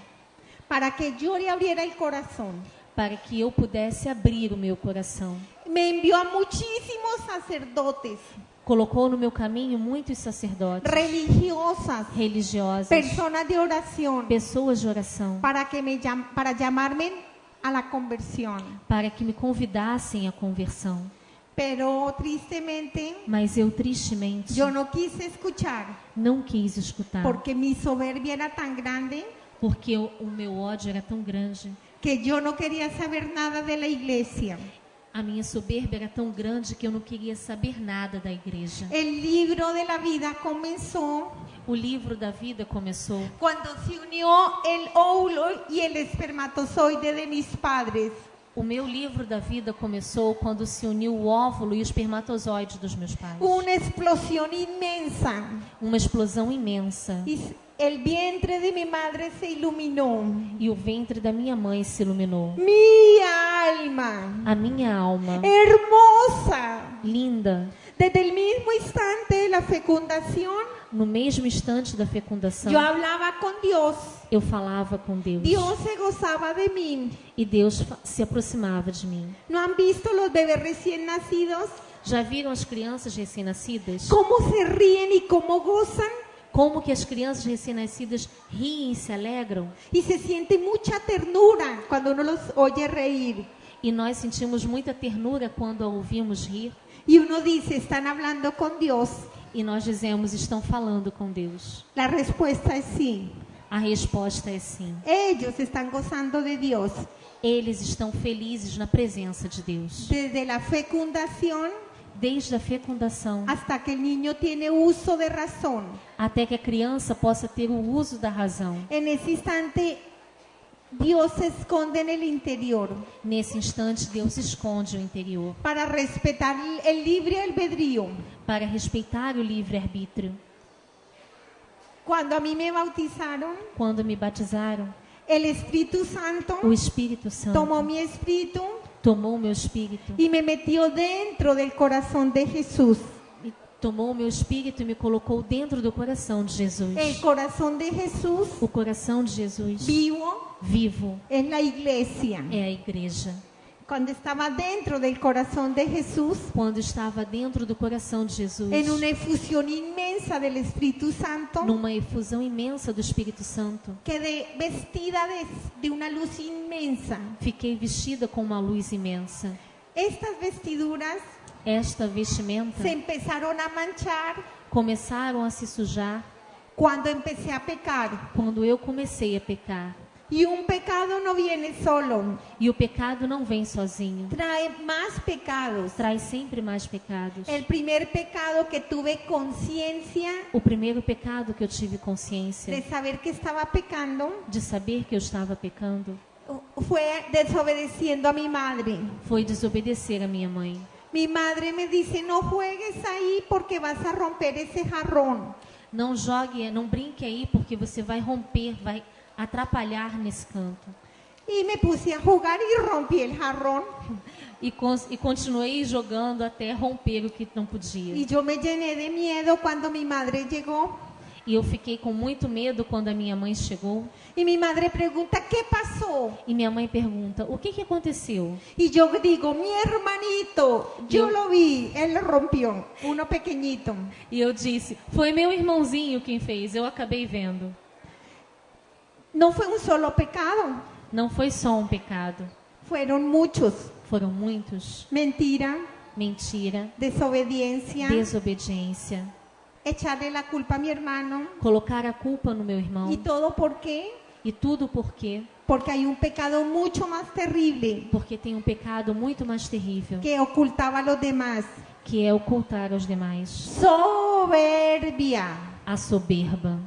para que yo le abriera el corazón. para que eu pudesse abrir o meu coração. Me envió a muchísimos sacerdotes, Colocou no meu caminho muitos sacerdotes, religiosas, religiosos, personas de oración, pessoas de oração, para llamarme a la conversión. para que me convidassem à conversão. Pero tristemente Mas eu, tristemente, yo no quise escuchar, não quis escutar, porque mi soberbia era tan grande porque o meu ódio era tão grande, que yo no quería saber nada de la iglesia. a minha soberba era tão grande que eu não queria saber nada da igreja. El libro de la vida comenzó O livro da vida começou cuando se unió el óvulo y el espermatozoide de mis padres. O meu livro da vida começou quando se uniu o óvulo e o espermatozoide dos meus pais. Una explosión inmensa. Uma explosão imensa. Y el vientre de mi madre se iluminó. E o ventre da minha mãe se iluminou. Mi alma, A minha alma, hermosa. linda, Desde el mismo instante de la fecundación, no mesmo instante da fecundação, yo hablaba con Dios. eu falava com Deus. Dios se gozaba de mí. E Deus se aproximava de mim. ¿No han visto los bebés recién nacidos? Já viram as crianças recém-nascidas? ¿Cómo se ríen y cómo gozan? Como que as crianças recém-nascidas riem e se alegram? Y se siente mucha ternura cuando uno los oye reír. E nós sentimos muita ternura quando a ouvimos rir. Y uno dice, están hablando con Dios. E nós dizemos, estão falando com Deus. La respuesta es sí. A resposta é sim. Ellos están gozando de Dios. Eles estão felizes na presença de Deus. Desde la fecundación Desde a fecundação hasta que el niño tiene uso de razón. até que a criança possa ter o uso da razão. En ese instante, Dios se esconde en el interior Nesse instante, Deus esconde o interior para respetar el libre albedrío. para respeitar o livre-arbítrio. Cuando a mí me bautizaron, Quando me batizaram, el Espíritu Santo o Espírito Santo tomó mi espíritu tomou o meu espírito, y me metió dentro del corazón de Jesús. tomou o meu espírito e me colocou dentro do coração de Jesus. El corazón de Jesús O coração de Jesus vivo es la iglesia. é a igreja. Cuando estaba dentro del corazón de Jesús, Quando estava dentro do coração de Jesus, en una efusión inmensa del Espíritu Santo, numa efusão imensa do Espírito Santo, quedé vestida de una luz inmensa. fiquei vestida com uma luz imensa. Estas vestiduras Esta vestimenta se empezaron a manchar começaram a se sujar cuando empecé a pecar. quando eu comecei a pecar. Y un pecado no viene solo, E o pecado não vem sozinho. trae más pecados. Traz sempre mais pecados. El primer pecado que tuve conciencia O primeiro pecado que eu tive consciência de saber que estaba pecando de saber que eu estava pecando fue desobedeciendo a mi madre. foi desobedecer a minha mãe. Mi madre me dice, no juegues ahí porque vas a romper ese jarrón. Não jogue, não brinque aí porque você vai romper, vai atrapalhar nesse canto. Y me puse a jugar y rompí el jarrón. E continuei jogando até romper o que não podia. Y yo me llené de miedo cuando mi madre llegó. E eu fiquei com muito medo quando a minha mãe chegou. Y mi madre pregunta, ¿qué pasó? E minha mãe pergunta, o que aconteceu? Y yo digo, mi hermanito, yo lo vi, él lo rompió, uno pequeñito. E eu disse, foi meu irmãozinho quem fez, eu acabei vendo. No fue un solo pecado, Não foi só um pecado, fueron muchos. foram muitos. Mentira, Mentira, desobediencia, desobediência, echarle la culpa a mi hermano. colocar a culpa no meu irmão. ¿Y todo por qué? E tudo por quê? Porque hay un pecado mucho más terrible Porque tem um pecado muito mais terrível, que ocultaba a los demás. que é ocultar aos demais. Soberbia, A soberba,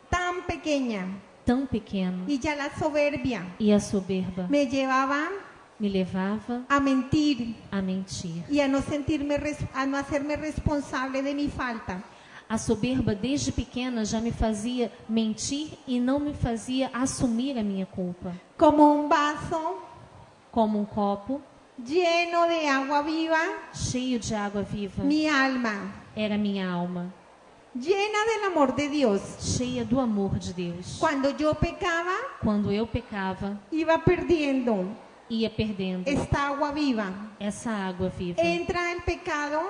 tan pequeña. tão pequeno. Y ya la soberbia E a soberba me llevaba me levava a mentir a mentir. y a no hacerme responsable de mi falta. A soberba, desde pequena, já me fazia mentir e não me fazia assumir a minha culpa. Como un vaso Como um copo lleno de agua viva, cheio de água viva, mi alma, era minha alma, llena del amor de Dios. cheia do amor de Deus. Cuando yo pecaba, Quando eu pecava, iba perdiendo ia perdendo esta agua viva. essa água viva. Entra el pecado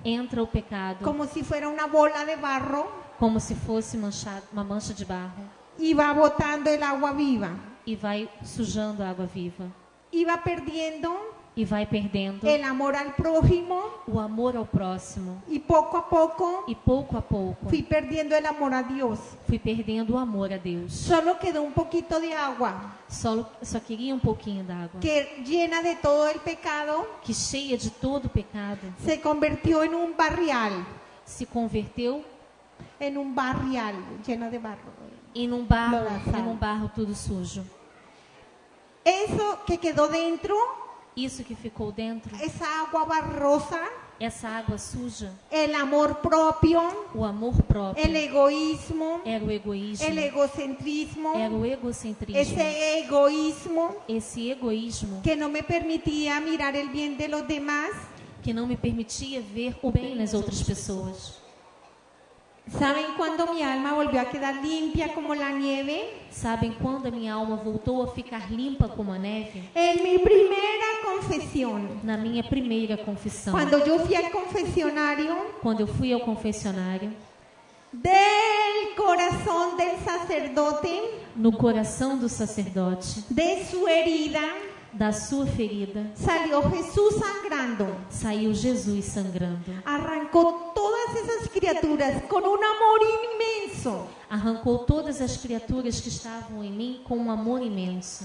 Entra o pecado como si fuera una bola de barro como se fosse uma mancha de barro y va botando el agua viva. e vai sujando a água viva. Iba perdiendo E vai perdendo el amor al prójimo o amor ao próximo. y poco a poco E pouco a pouco fui perdiendo el amor a Dios. fui perdendo o amor a Deus. Solo quedó un poquito de agua Só queria um pouquinho d'água, que llena de todo el pecado que cheia de todo pecado, se convirtió en un barrial se converteu lleno de barro. em um barro tudo sujo. Eso que quedó dentro, Isso que ficou dentro, esa agua barrosa, essa água suja, el amor propio, o amor próprio, el egoísmo, era o egoísmo, el egocentrismo, era o egocentrismo, ese egoísmo esse egoísmo que no me permitía mirar el bien de los demás. que não me permitia ver o bem nas outras pessoas. ¿Saben cuándo mi alma volvió a quedar limpia como la nieve? Sabem quando a minha alma voltou a ficar limpa como a neve? En mi primera confesión. Na minha primeira confissão. Cuando yo fui al confesionario, Quando eu fui ao confessionário, del corazón del sacerdote, no coração do sacerdote, de su herida, da sua ferida, salió Jesús sangrando. saiu Jesus sangrando. Arrancó todas esas criaturas con un amor inmenso. Arrancou todas as criaturas que estavam em mim com um amor imenso.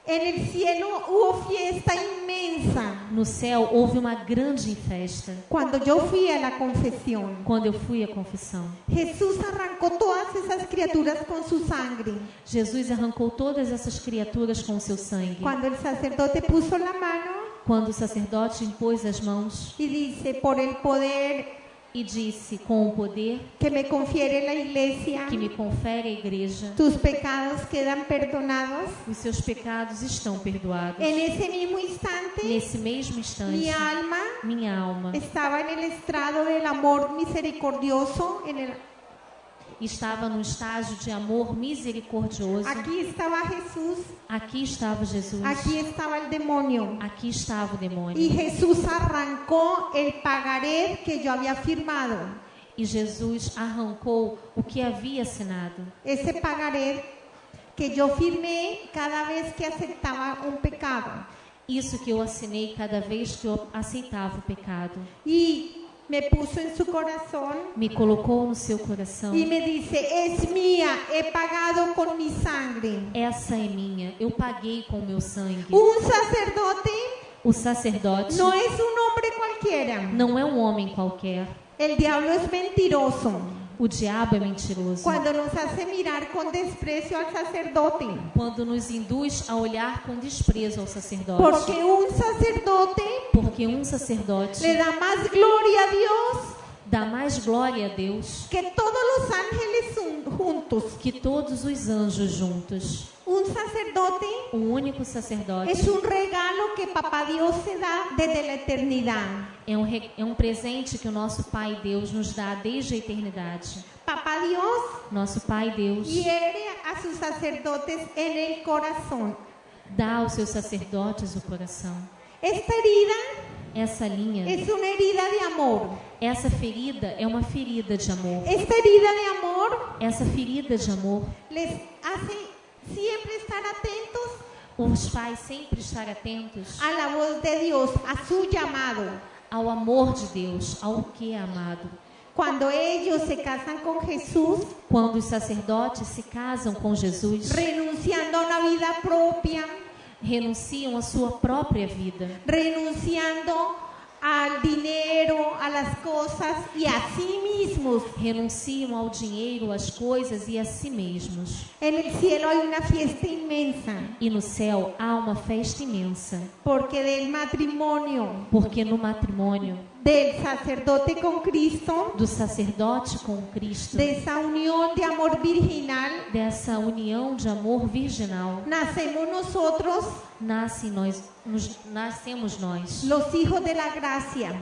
En el cielo hubo fiesta inmensa. No céu houve uma grande festa. Cuando yo fui a la confesión, Quando eu fui à confissão, Jesús arrancó todas esas criaturas con su sangre. Jesus arrancou todas essas criaturas com o seu sangue. Cuando el sacerdote puso la mano Quando o sacerdote impôs as mãos y dice, por el poder e disse, com o poder que me confiere la iglesia, que me confere a igreja, tus pecados quedan perdonados. os seus pecados estão perdoados. En ese mismo instante, Nesse mesmo instante, mi alma minha alma estaba en el estrado del amor misericordioso. estava no estágio de amor misericordioso. Aquí estaba Jesús, Aqui estava Jesus. aquí estaba el demonio. Aqui estava o demônio. Y Jesús arrancó el pagaré que yo había firmado. E Jesus arrancou o que havia assinado. Ese pagaré que yo firmé cada vez que aceptaba un pecado. Isso que eu assinei cada vez que eu aceitava o pecado. Y me puso en su corazón Me colocou no seu coração. y me dice, es mía, he pagado con mi sangre. Essa é minha. Eu paguei com o meu sangue. Un sacerdote O sacerdote no es un hombre cualquiera. não é um homem qualquer. El diablo es mentiroso O diabo é mentiroso. cuando nos hace mirar con desprecio al sacerdote. Quando nos induz a olhar com desprezo ao sacerdote. Porque un sacerdote Porque um sacerdote le da más gloria a Dios Dá mais glória a Deus que todos los ángeles juntos. que todos os anjos juntos. Un sacerdote Um único sacerdote es un regalo que Papá Dios se da desde la eternidad. é um presente que o nosso Pai Deus nos dá desde a eternidade. Papá Dios Nosso Pai Deus hiere a sus sacerdotes en el corazón. dá aos seus sacerdotes o coração. Esta herida Essa linha, es una herida de amor. essa ferida é uma ferida de amor. Esta herida de amor Essa ferida de amor, les hace siempre estar atentos os pais sempre estar atentos a la voz de Dios, a su llamado. ao amor de Deus, ao que é amado. Cuando ellos se casan con Jesús, Quando os sacerdotes se casam com Jesus, renunciando a una vida propia, renunciam à sua própria vida, renunciando al dinero, a las cosas y a sí mismos. renunciam ao dinheiro, às coisas e a si mesmos. En el cielo hay una fiesta inmensa, E no céu há uma festa imensa, porque del matrimonio porque no matrimônio del sacerdote con Cristo, do sacerdote com Cristo, de esa unión de amor virginal, dessa união de amor virginal, nacemos nosotros, nascemos nós, los hijos de la gracia.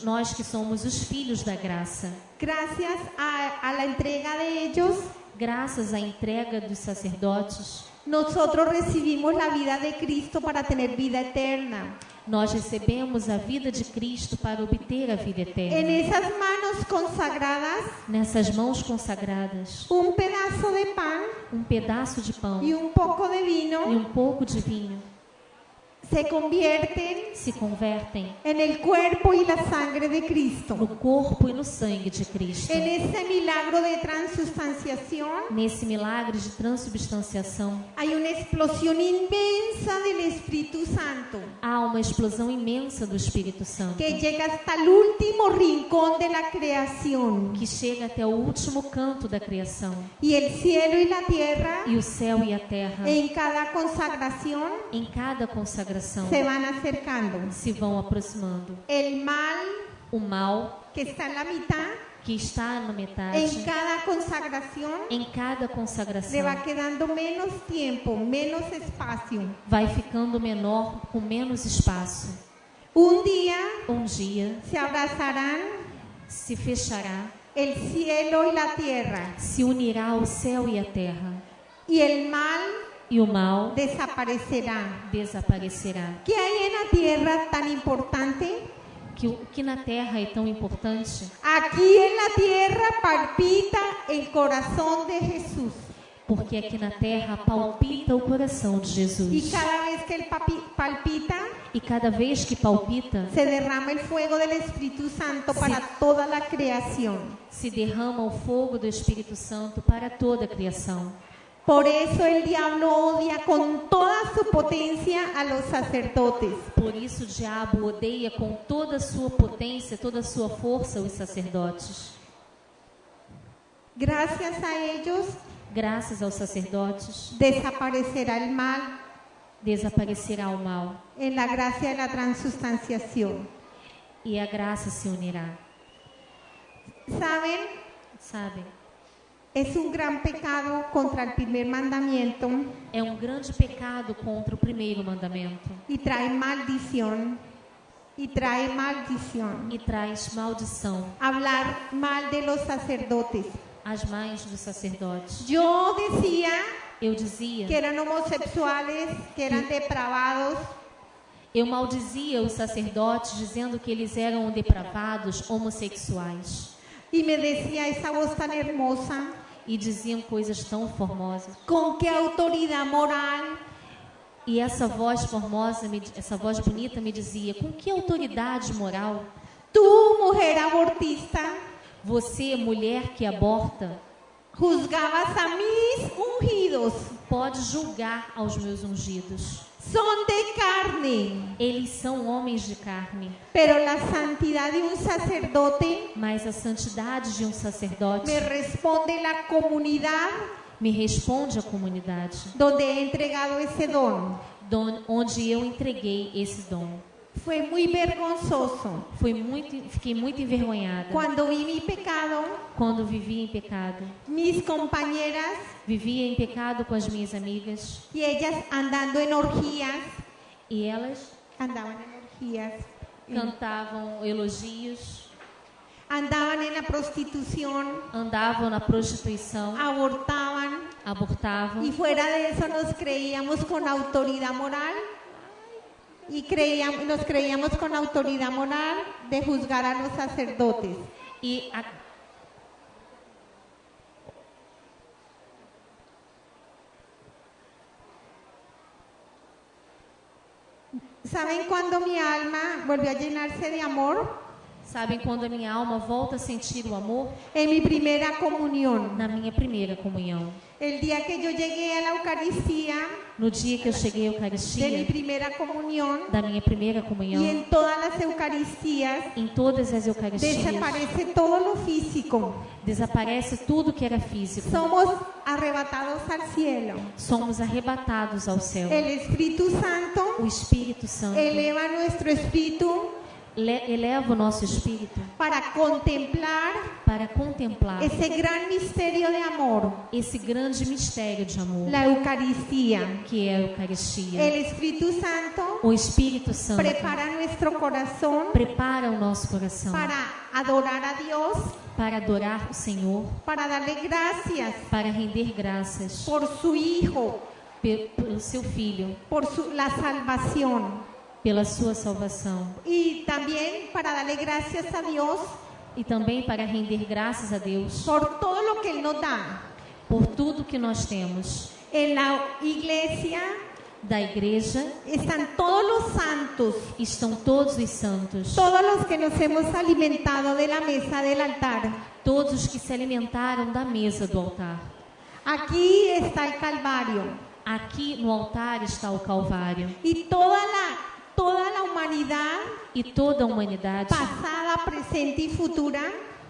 nós que somos os filhos da graça. Gracias a la entrega de ellos, Graças à entrega dos sacerdotes, nosotros recibimos la vida de Cristo para tener vida eterna. nós recebemos a vida de Cristo para obter a vida En eterna. esas manos consagradas, Nessas mãos consagradas, un pedazo de pan um pedaço de pão y un poco de e vino um pouco de vinho se convierten se convertem en el cuerpo y la sangre de Cristo. no corpo e no sangue de Cristo. En ese milagro de transustanciación Nesse milagre de transubstanciação, hay una explosión inmensa del Espíritu Santo há uma explosão imensa do Espírito Santo, que llega hasta el último rincón de la creación. que chega até o último canto da criação. Y el cielo y la tierra, E o céu e a terra, en cada consagración, em cada consagração, se van acercando. se vão aproximando. El mal O mal, que está en la mitad, que está na en metade, cada consagración, em cada le consagração, va quedando menos tiempo, menos espacio. vai ficando menor, com menos espaço. Un día Um dia se abrazarán se fechará, el cielo y la tierra, se unirá o céu e a terra, y el mal e o mal desaparecerá. desaparecerá. ¿Qué hay en la tierra tan importante? Que o que na terra é tão importante, Aquí en la tierra palpita el corazón de Jesús. porque aqui na terra palpita o coração de Y Jesus. cada vez que él palpita, E cada vez que palpita, se derrama el fuego del Espíritu Santo para toda la creación. se derrama o fogo do Espírito Santo para toda a criação. Por eso el diablo odia con toda su potencia a los sacerdotes. Por isso o diabo odeia com toda a sua potência, toda a sua força os sacerdotes. Gracias a ellos Graças aos sacerdotes, desaparecerá el mal desaparecerá o mal en la gracia de la transustanciación. e a graça se unirá. ¿Saben? Sabe? Es un gran pecado contra el primer mandamiento É um grande pecado contra o primeiro mandamento y trae maldición. Y trae maldición. e traz maldição Hablar mal de los sacerdotes. às mães dos sacerdotes. Yo decía Eu dizia, que eran homosexuales, que eran depravados. eu maldizia os sacerdotes dizendo que eles eram depravados, homossexuais, Y me decía esa voz tan hermosa, e diziam coisas tão formosas. ¿con qué autoridad moral E essa voz formosa, essa voz bonita me dizia, com que autoridade moral tú, mujer abortista, você, mulher que aborta, juzgabas a mis ungidos? pode julgar aos meus ungidos? Son de carne, Eles são homens de carne, pero la santidad de un sacerdote, mas a santidade de um sacerdote me responde la comunidad me responde a comunidade, donde he entregado ese don. onde eu entreguei esse dom. Fue muy vergonzoso. Fiquei muito envergonhada. Cuando vi mi pecado, Quando vivia em pecado. mis compañeras Vivia em pecado com as minhas amigas. y ellas andando en orgías, E elas andaban en orgías, cantavam elogios, andaban en la prostitución, andavam na prostituição, abortaban abortavam. y fuera de eso nos creíamos con autoridad moral y nos creíamos con autoridad moral de juzgar a los sacerdotes. E ¿Saben cuando mi alma volvió a llenarse de amor? sabem quando a minha alma volta a sentir o amor? En mi primera comunión. Na minha primeira comunhão. El día que yo llegué a la Eucaristía, No dia que eu cheguei à de mi Eucaristia, primera comunión, da minha primeira comunhão, y en todas las Eucaristías, em todas as Eucaristias, desaparece todo lo físico. desaparece tudo que era físico. Somos arrebatados al cielo. Somos arrebatados ao céu. El Espíritu Santo O Espírito Santo eleva nuestro espíritu eleva o nosso espírito para contemplar para contemplar ese gran misterio de amor, esse grande mistério de amor, la Eucaristía. que é a Eucaristia. El Espíritu Santo O Espírito Santo prepara nuestro corazón prepara o nosso coração para adorar a Dios, para adorar o Senhor, para darle gracias para render graças por su Hijo, pelo seu Filho, por la salvación, pela sua salvação, y también para darle gracias a Dios e também para render graças a Deus por todo lo que Él nos da. por tudo que nós temos. En la iglesia Da igreja están todos los santos, estão todos os santos, todos los que nos hemos alimentado de la mesa del altar. todos os que se alimentaram da mesa do altar. Aquí está el Calvario Aqui no altar está o Calvário. y toda la humanidad, E toda a humanidade, pasada, presente y futura,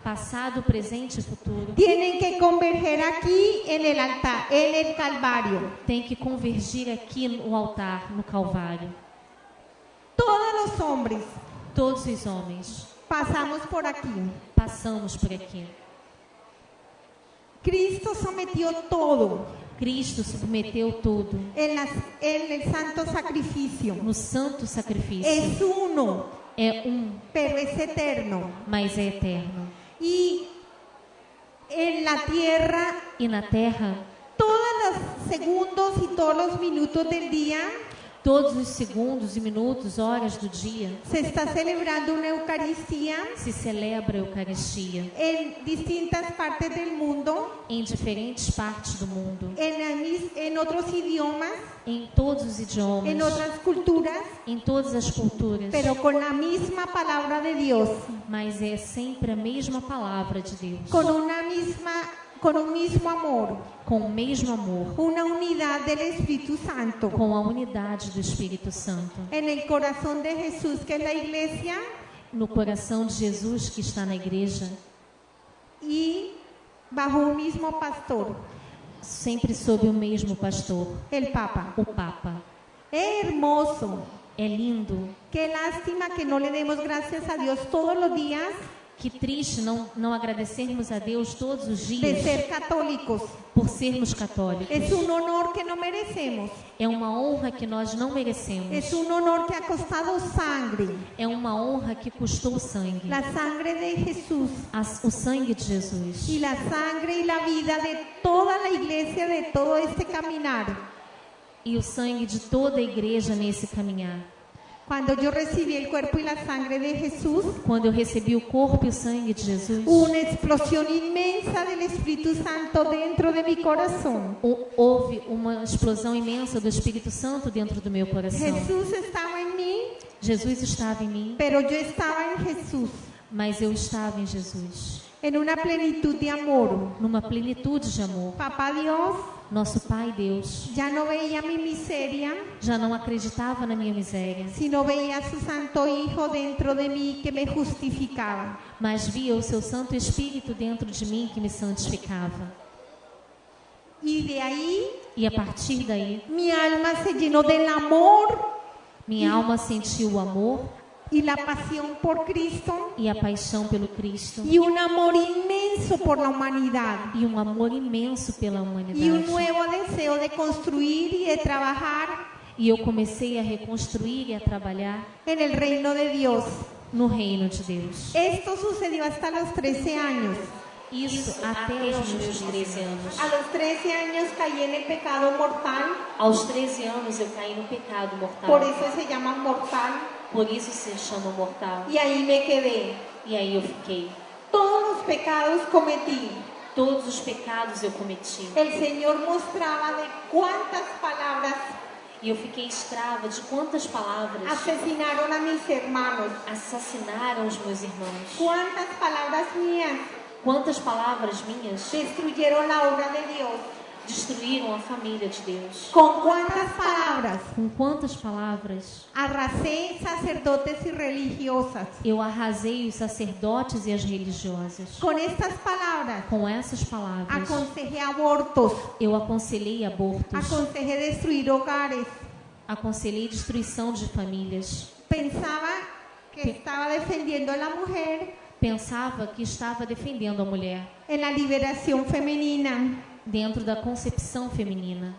passado, presente e futuro, tienen que converger aquí en el altar, en el Calvario. tem que convergir aqui no altar, no Calvário. Todos los hombres Todos os homens pasamos por aquí. passamos por aqui. Cristo sometió todo Cristo submeteu tudo en el santo sacrificio. no santo sacrifício. Es uno, É pero es eterno. mas é eterno. Y en la tierra, E na terra, todos los segundos y todos los minutos del día todos os segundos e minutos, horas do dia, se está celebrando una Eucaristía se celebra a Eucaristia en distintas partes del mundo, em diferentes partes do mundo, en otros idiomas, em todos os idiomas, en otras culturas, em todas as culturas, pero con la misma palabra de Dios, mas é sempre a mesma palavra de Deus, con un mismo amor, com o mesmo amor, una unidad del Espíritu Santo. com a unidade do Espírito Santo, En el corazón de Jesús, que es la iglesia, no coração de Jesus que está na igreja, y bajo un mismo pastor, sempre sob o mesmo pastor, el Papa. o Papa. Es hermoso. É lindo. Qué lástima que no le demos gracias a Dios todos los días Que triste não agradecermos a Deus todos os de dias ser católicos. por sermos católicos. Es un honor que no merecemos. É uma honra que nós não merecemos. Es un honor que ha costado sangre. É uma honra que custou sangue. La sangre de Jesús O sangue de Jesus. y la sangre y la vida de toda la iglesia, de todo este caminar. E o sangue de toda a igreja nesse caminhar. Cuando yo recibí el cuerpo y la sangre de Jesús, Quando eu recebi o corpo e o sangue de Jesus, una explosión inmensa del Espíritu Santo dentro de mi corazón. houve uma explosão imensa do Espírito Santo dentro do meu coração. Jesús estaba en mí, Jesus estava em mim, pero yo estaba en Jesús, mas eu estava em Jesus. en una plenitud de amor. Numa plenitude de amor. Papá Dios Nosso Pai Deus ya no veía mi miseria, já não acreditava na minha miséria, sino veía a su Santo Hijo dentro de mí que me justificaba. mas via o seu Santo Espírito dentro de mim que me santificava. Y de ahí E a partir daí, mi alma se llenó del amor minha alma sentiu o amor y la pasión por Cristo e a paixão pelo Cristo y un amor inmenso por la humanidad e um amor imenso pela y un humanidade. nuevo deseo de construir y de trabajar E eu comecei a reconstruir e a trabalhar en el reino de Dios. no reino de Deus. Esto sucedió hasta los 13 años. Isso até os meus 13 anos. A los 13 años caí en el pecado mortal, Aos 13 anos eu caí no pecado mortal. por eso se llama mortal, Por isso se chama mortal. y ahí me quedé. E aí eu fiquei. Todos los pecados cometí. Todos os pecados eu cometi. El Señor mostraba de cuántas palabras E eu fiquei escrava de quantas palavras asesinaron a mis hermanos, assassinaram os meus irmãos. cuántas palabras mías Quantas palavras minhas destruyeron la obra de Dios, destruíram a família de Deus. con cuántas palabras Com quantas palavras arrasé sacerdotes y religiosas, eu arrasei os sacerdotes e as religiosas. con estas palabras Com essas palavras aconsejé abortos, eu aconselhei abortos, aconsejé destruir hogares, aconselhei destruição de famílias. pensaba que estaba defendiendo a la mujer Pensava que estava defendendo a mulher en la liberación femenina. dentro da concepção feminina.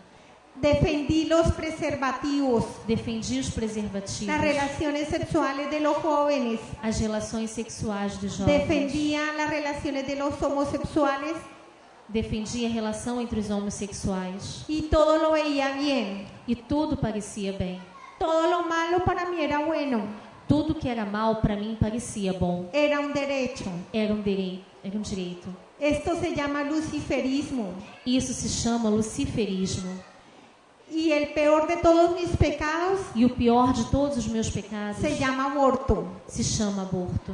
Defendí los preservativos, Defendi os preservativos, las relaciones sexuales de los jóvenes, as relações sexuais dos jovens. defendía las relaciones de los homosexuales Defendi a relação entre os homossexuais. y todo lo veía bien. E tudo parecia bem. Todo lo malo para mí era bueno, Tudo que era mal para mim parecia bom. era un derecho. Era um direito. Esto se llama luciferismo. Isso se chama luciferismo. Y el peor de todos mis pecados E o pior de todos os meus pecados se llama aborto. se chama aborto.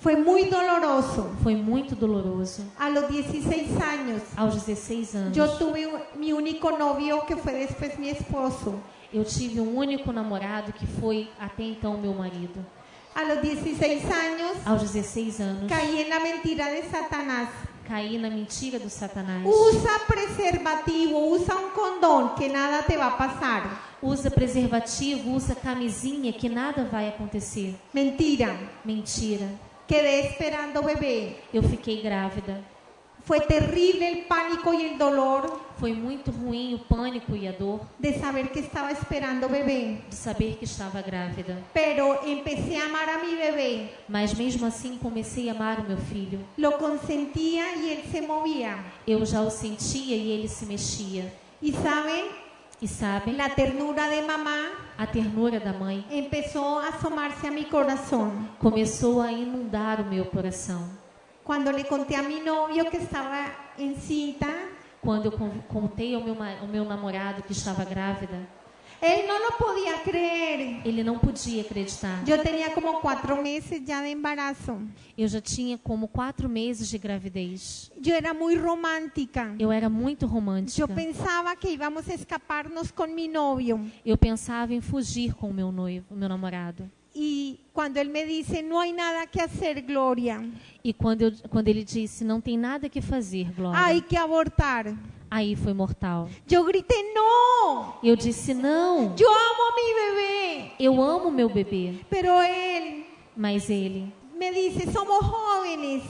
Fue muy doloroso. Foi muito doloroso. A los 16 años, Aos 16 anos, yo tuve mi único novio que fue después mi esposo. eu tive um único namorado que foi até então meu marido. A los 16 años, Aos 16 anos, caí en la mentira de Satanás. caí na mentira do Satanás. Usa preservativo, usa un condón, que nada te va a pasar. Usa preservativo, usa camisinha, que nada vai acontecer. Mentira. Mentira. Quedé esperando bebé. Eu fiquei grávida. Fue terrible el pánico y el dolor Foi muito ruim o pânico e a dor de saber que estaba esperando bebé. de saber que estava grávida. Pero empecé a amar a mi bebé. Mas mesmo assim comecei a amar o meu filho. Lo consentía y él se movía. Eu já o sentia e ele se mexia. Y saben, E sabem, la ternura de mamá a ternura da mãe empezó a asomarse a mi corazón. começou a inundar o meu coração. Cuando le conté a mi novio que estaba encinta, Quando eu contei ao meu namorado que estava grávida, él no lo podía creer. ele não podia acreditar. Yo tenía como 4 meses ya de embarazo. Eu já tinha como 4 meses de gravidez. Yo era muy romántica. Eu era muito romântica. Yo pensaba que íbamos a escaparnos con mi novio. Eu pensava em fugir com o meu noivo, o meu namorado. Y cuando él me dice, no hay nada que hacer, Gloria, E quando ele disse, não tem nada que fazer, Glória, hay que abortar. aí foi mortal. Yo grité, no, Eu disse, não, yo amo a mi bebé. eu amo meu bebê. Pero él Mas ele me dice, somos jóvenes,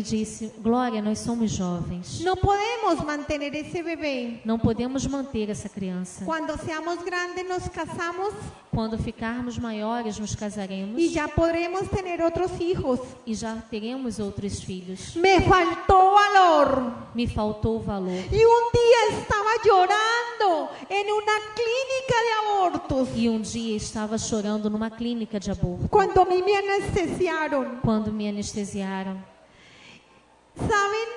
disse, Glória, nós somos jovens. no podemos mantener ese bebé. Não podemos manter essa criança. Cuando seamos grandes nos casamos Quando ficarmos maiores, nos casaremos y ya podremos tener otros hijos. e já teremos outros filhos. Me faltó valor. Me faltou valor. Y un día estaba llorando en una clínica de abortos. E um dia estava chorando numa clínica de aborto. Cuando a mí me anestesiaron. Quando me anestesiaram. ¿Saben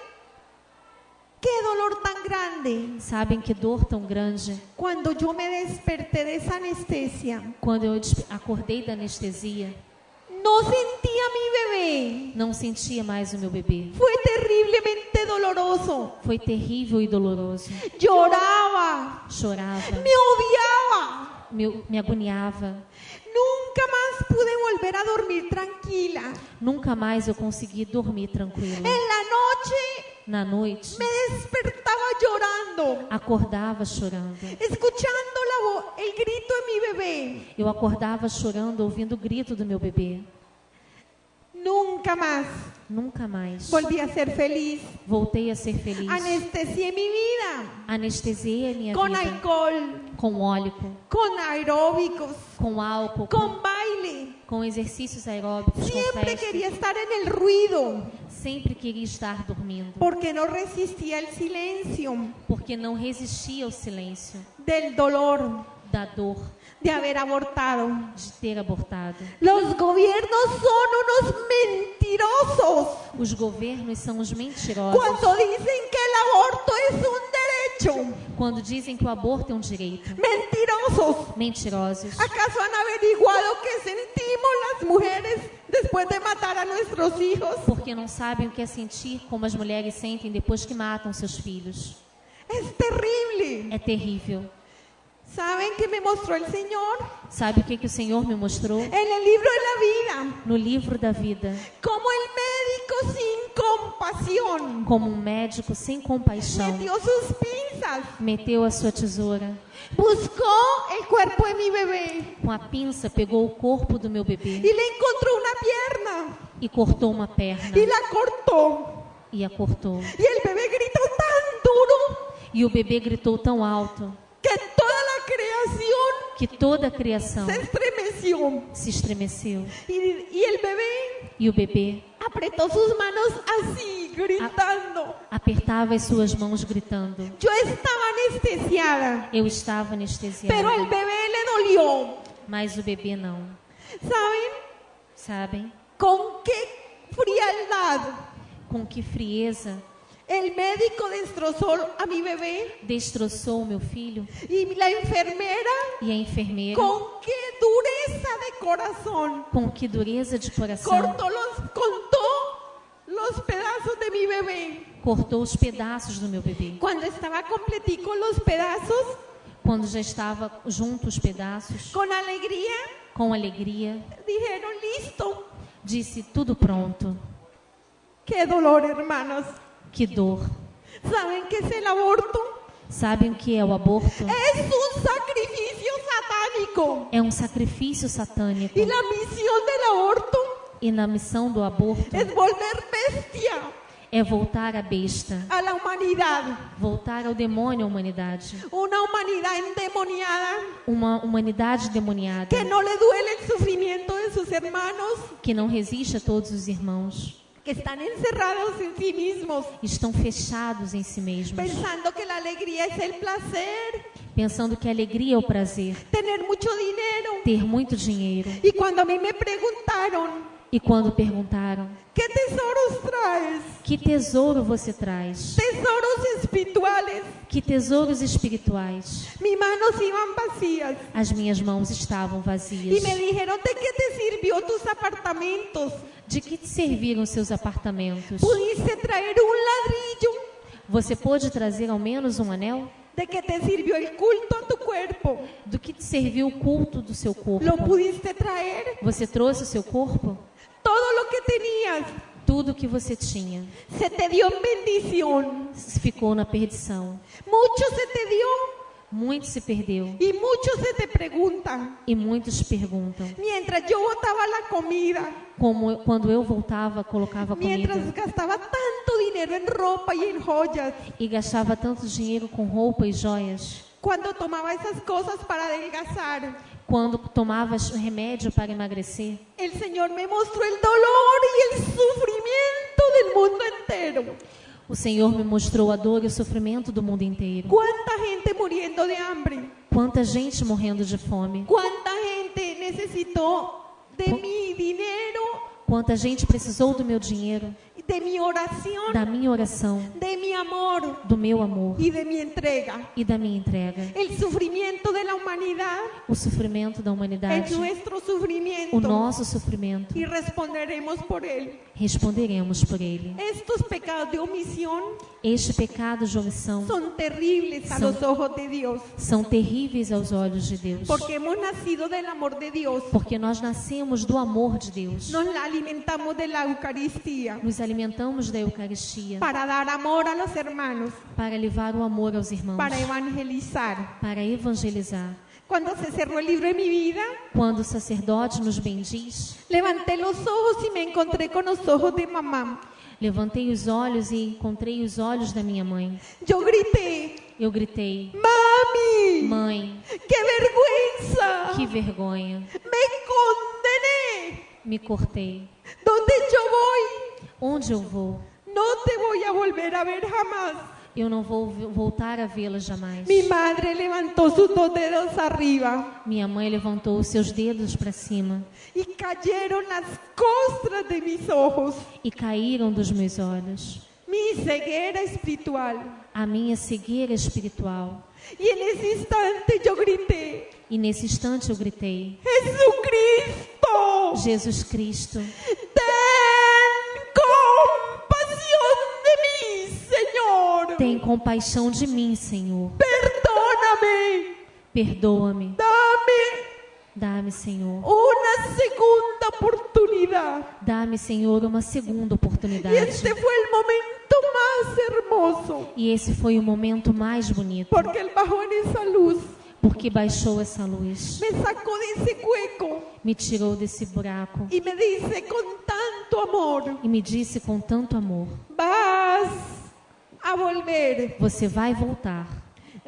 qué dolor tan grande? Sabem que dor tão grande. Cuando yo me desperté de esa anestesia, Quando eu acordei da anestesia, no sentía a mi bebé. não sentia mais o meu bebê. Fue terriblemente doloroso. Foi terrível e doloroso. Lloraba, Chorava, me odiaba. me agoniava. Nunca más pude volver a dormir tranquila. Nunca mais eu consegui dormir tranquila. En la noche Na noite, me despertaba llorando, acordava chorando, escuchando el grito de mi bebé. Eu acordava chorando, ouvindo o grito do meu bebê. Nunca más Nunca mais volví a ser feliz. voltei a ser feliz. Anestesié mi vida Anestesiei a minha con vida alcohol, com ólico, con aeróbicos, com álcool, con baile. com exercícios aeróbicos, com Siempre festa. quería estar en el ruido Sempre queria estar dormindo, porque no resistía el silencio porque não resistia ao silêncio, del dolor da dor de haber abortado. de ter abortado. Los gobiernos son unos mentirosos Os governos são os mentirosos cuando dicen que el aborto es un derecho. quando dizem que o aborto é um direito. Mentirosos. Mentirosos. ¿Acaso han averiguado qué sentimos las mujeres después de matar a nuestros hijos? Porque não sabem o que é sentir como as mulheres sentem depois que matam seus filhos. Es terrible. É terrível. ¿Saben qué me mostró el Señor? Sabe o que o Senhor me mostrou? En el libro de la vida. No livro da vida. Como el médico sin compasión Como um médico sem compaixão, metió sus pinzas, meteu a sua tesoura. buscó el cuerpo de mi bebé Com a pinça, pegou o corpo do meu bebê y le encontró una pierna e cortou uma perna. y la cortó. E a cortou. Y el bebé gritó tan duro E o bebê gritou tão alto que toda la creación que toda a criação se estremeció. se estremeceu. Y el bebé E o bebê apretó sus manos así, gritando. apertava as suas mãos gritando. Yo estaba anestesiada, Eu estava anestesiada, pero al bebé le dolió. mas o bebê não. ¿Saben Sabem con qué frialdad com que frieza el médico destrozó a mi bebé? destroçou o meu filho? Y la enfermera, E a enfermeira, con qué dureza de corazón, com que dureza de coração, contó los pedazos de mi bebé. cortou os pedaços do meu bebê. Cuando estaba completico los pedazos, Quando já estava junto os pedaços, con alegría, com alegria, dijeron, listo. disse: tudo pronto. Qué dolor, hermanos. Que dor. ¿Saben qué es el aborto? Sabem o que é o aborto? Es un sacrificio satánico. É um sacrifício satânico. Y la misión del aborto E na missão do aborto es volver bestia é voltar à besta, a la humanidad. voltar ao demônio à humanidade. Una humanidad endemoniada Uma humanidade demoniada que no le duele el sufrimiento de sus hermanos, que não resiste a todos os irmãos. que están encerrados en sí mismos, Estão fechados em si mesmos, pensando que la alegría es el placer, pensando que a alegria é o prazer, tener mucho dinero. ter muito dinheiro. Y cuando a mí me preguntaron, E quando perguntaram: ¿qué tesoros traes? que tesouro você traz? Tesoros espirituales. Que tesouros espirituais? Mis manos iban vacías. As minhas mãos estavam Y vazias. me dijeron, ¿de qué te sirvió tus apartamentos? De que te serviram seus apartamentos? ¿Pudiste traer un ladrillo? Você pôde trazer ao menos um anel? ¿De qué te sirvió el culto a tu cuerpo? Do que te serviu o culto do seu corpo? ¿Lo pudiste traer? Você trouxe o seu corpo? Todo lo que tenías Tudo que você tinha se te dio en bendición. ficou na perdição. Mucho se te dio Muito se perdeu. y muchos se te preguntan. E muitos perguntam. Mientras yo botaba la comida, Como quando eu voltava, colocava mientras comida gastaba tanto dinero en ropa y en joyas, e gastava tanto dinheiro com roupa e joias. cuando tomaba esas cosas para adelgazar, Quando tomava remédio para emagrecer, el Señor me mostró el dolor y el sufrimiento del mundo entero. o Senhor me mostrou a dor e o sofrimento do mundo inteiro. Cuánta gente muriendo de hambre, Quanta gente morrendo de fome. cuánta gente necesitó de mi dinero, Quanta gente precisou do meu dinheiro, de mi oración, da minha oração, de mi amor do meu amor y de mi entrega. e da minha entrega. El sufrimiento de la humanidad O sofrimento da es humanidade, nuestro sufrimiento o nosso sofrimento, y responderemos por él. responderemos por ele. Estos pecados de omisión Este pecado de omissão son terribles a Son- los ojos de Dios, são terríveis aos olhos de Deus, porque hemos nacido del amor de Dios. porque nós nascemos do amor de Deus. Nos alimentamos de la Eucaristía Nos alimentamos da Eucaristia para dar amor a los hermanos, para levar o amor aos irmãos, para evangelizar. para evangelizar. Cuando se cerró el libro de mi vida, Quando o sacerdote nos bendiz, levanté los ojos y me encontré con los ojos de mamá. levantei os olhos e encontrei os olhos da minha mãe. Yo grité, Eu gritei: ¡Mami! mãe, ¡Qué vergüenza! que vergonha! ¡Me condené! Me cortei. ¿Dónde yo voy? Onde eu vou? No te voy a volver a ver jamás. Eu não vou voltar a vê-la jamais. Mi madre levantó sus 2 dedos arriba Minha mãe levantou os seus dedos para cima y cayeron las costras de mis ojos. e caíram dos meus olhos. Mi ceguera espiritual. A minha cegueira espiritual. Y en ese instante yo grité, E nesse instante eu gritei: ¡Jesucristo! Jesus Cristo, ¡Ten compasión de mí, Señor! tem compaixão de mim, Senhor. Perdóname. Perdoa-me. Dame Dá-me, Senhor. una segunda oportunidad. Dá-me, Senhor, uma segunda Y oportunidade. este fue el momento más hermoso, E esse foi o momento mais bonito, porque Él bajó en esa luz, porque baixou essa luz, me sacó de ese hueco me tirou desse buraco y me dice con tanto amor, e me disse com tanto amor: vas a volver, você vai voltar,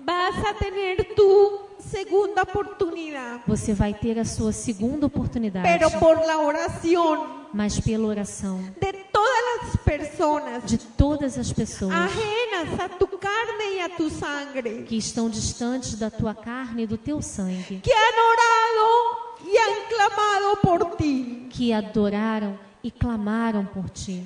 vas a tener tu segunda oportunidad, você vai ter a sua segunda oportunidade, pero por la oración mas pela oração de todas las personas de todas as pessoas ajenas a tu carne y a tu sangre, que estão distantes da tua carne e do teu sangue, que han orado y han clamado por ti. que adoraram e clamaram por ti.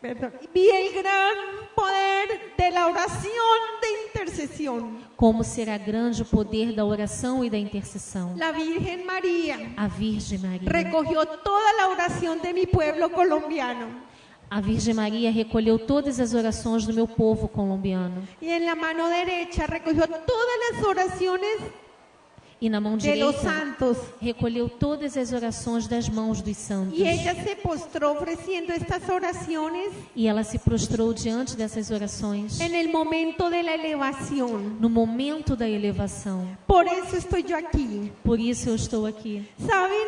Perdón. Vi el gran poder de la oración de intercesión. Como será grande o poder da oração e da intercessão. La Virgen María A Virgem Maria. recogió toda la oración de mi pueblo colombiano A Virgem Maria recolheu todas as orações do meu povo colombiano. y en la mano derecha recogió todas las oraciones E na mão de los direita santos. recolheu todas as orações das mãos dos santos. Y ella se postró ofreciendo estas oraciones E ela se prostrou diante dessas orações en el momento de la elevación. no momento da elevação. Por eso estoy yo aquí. Por isso eu estou aqui. ¿Saben?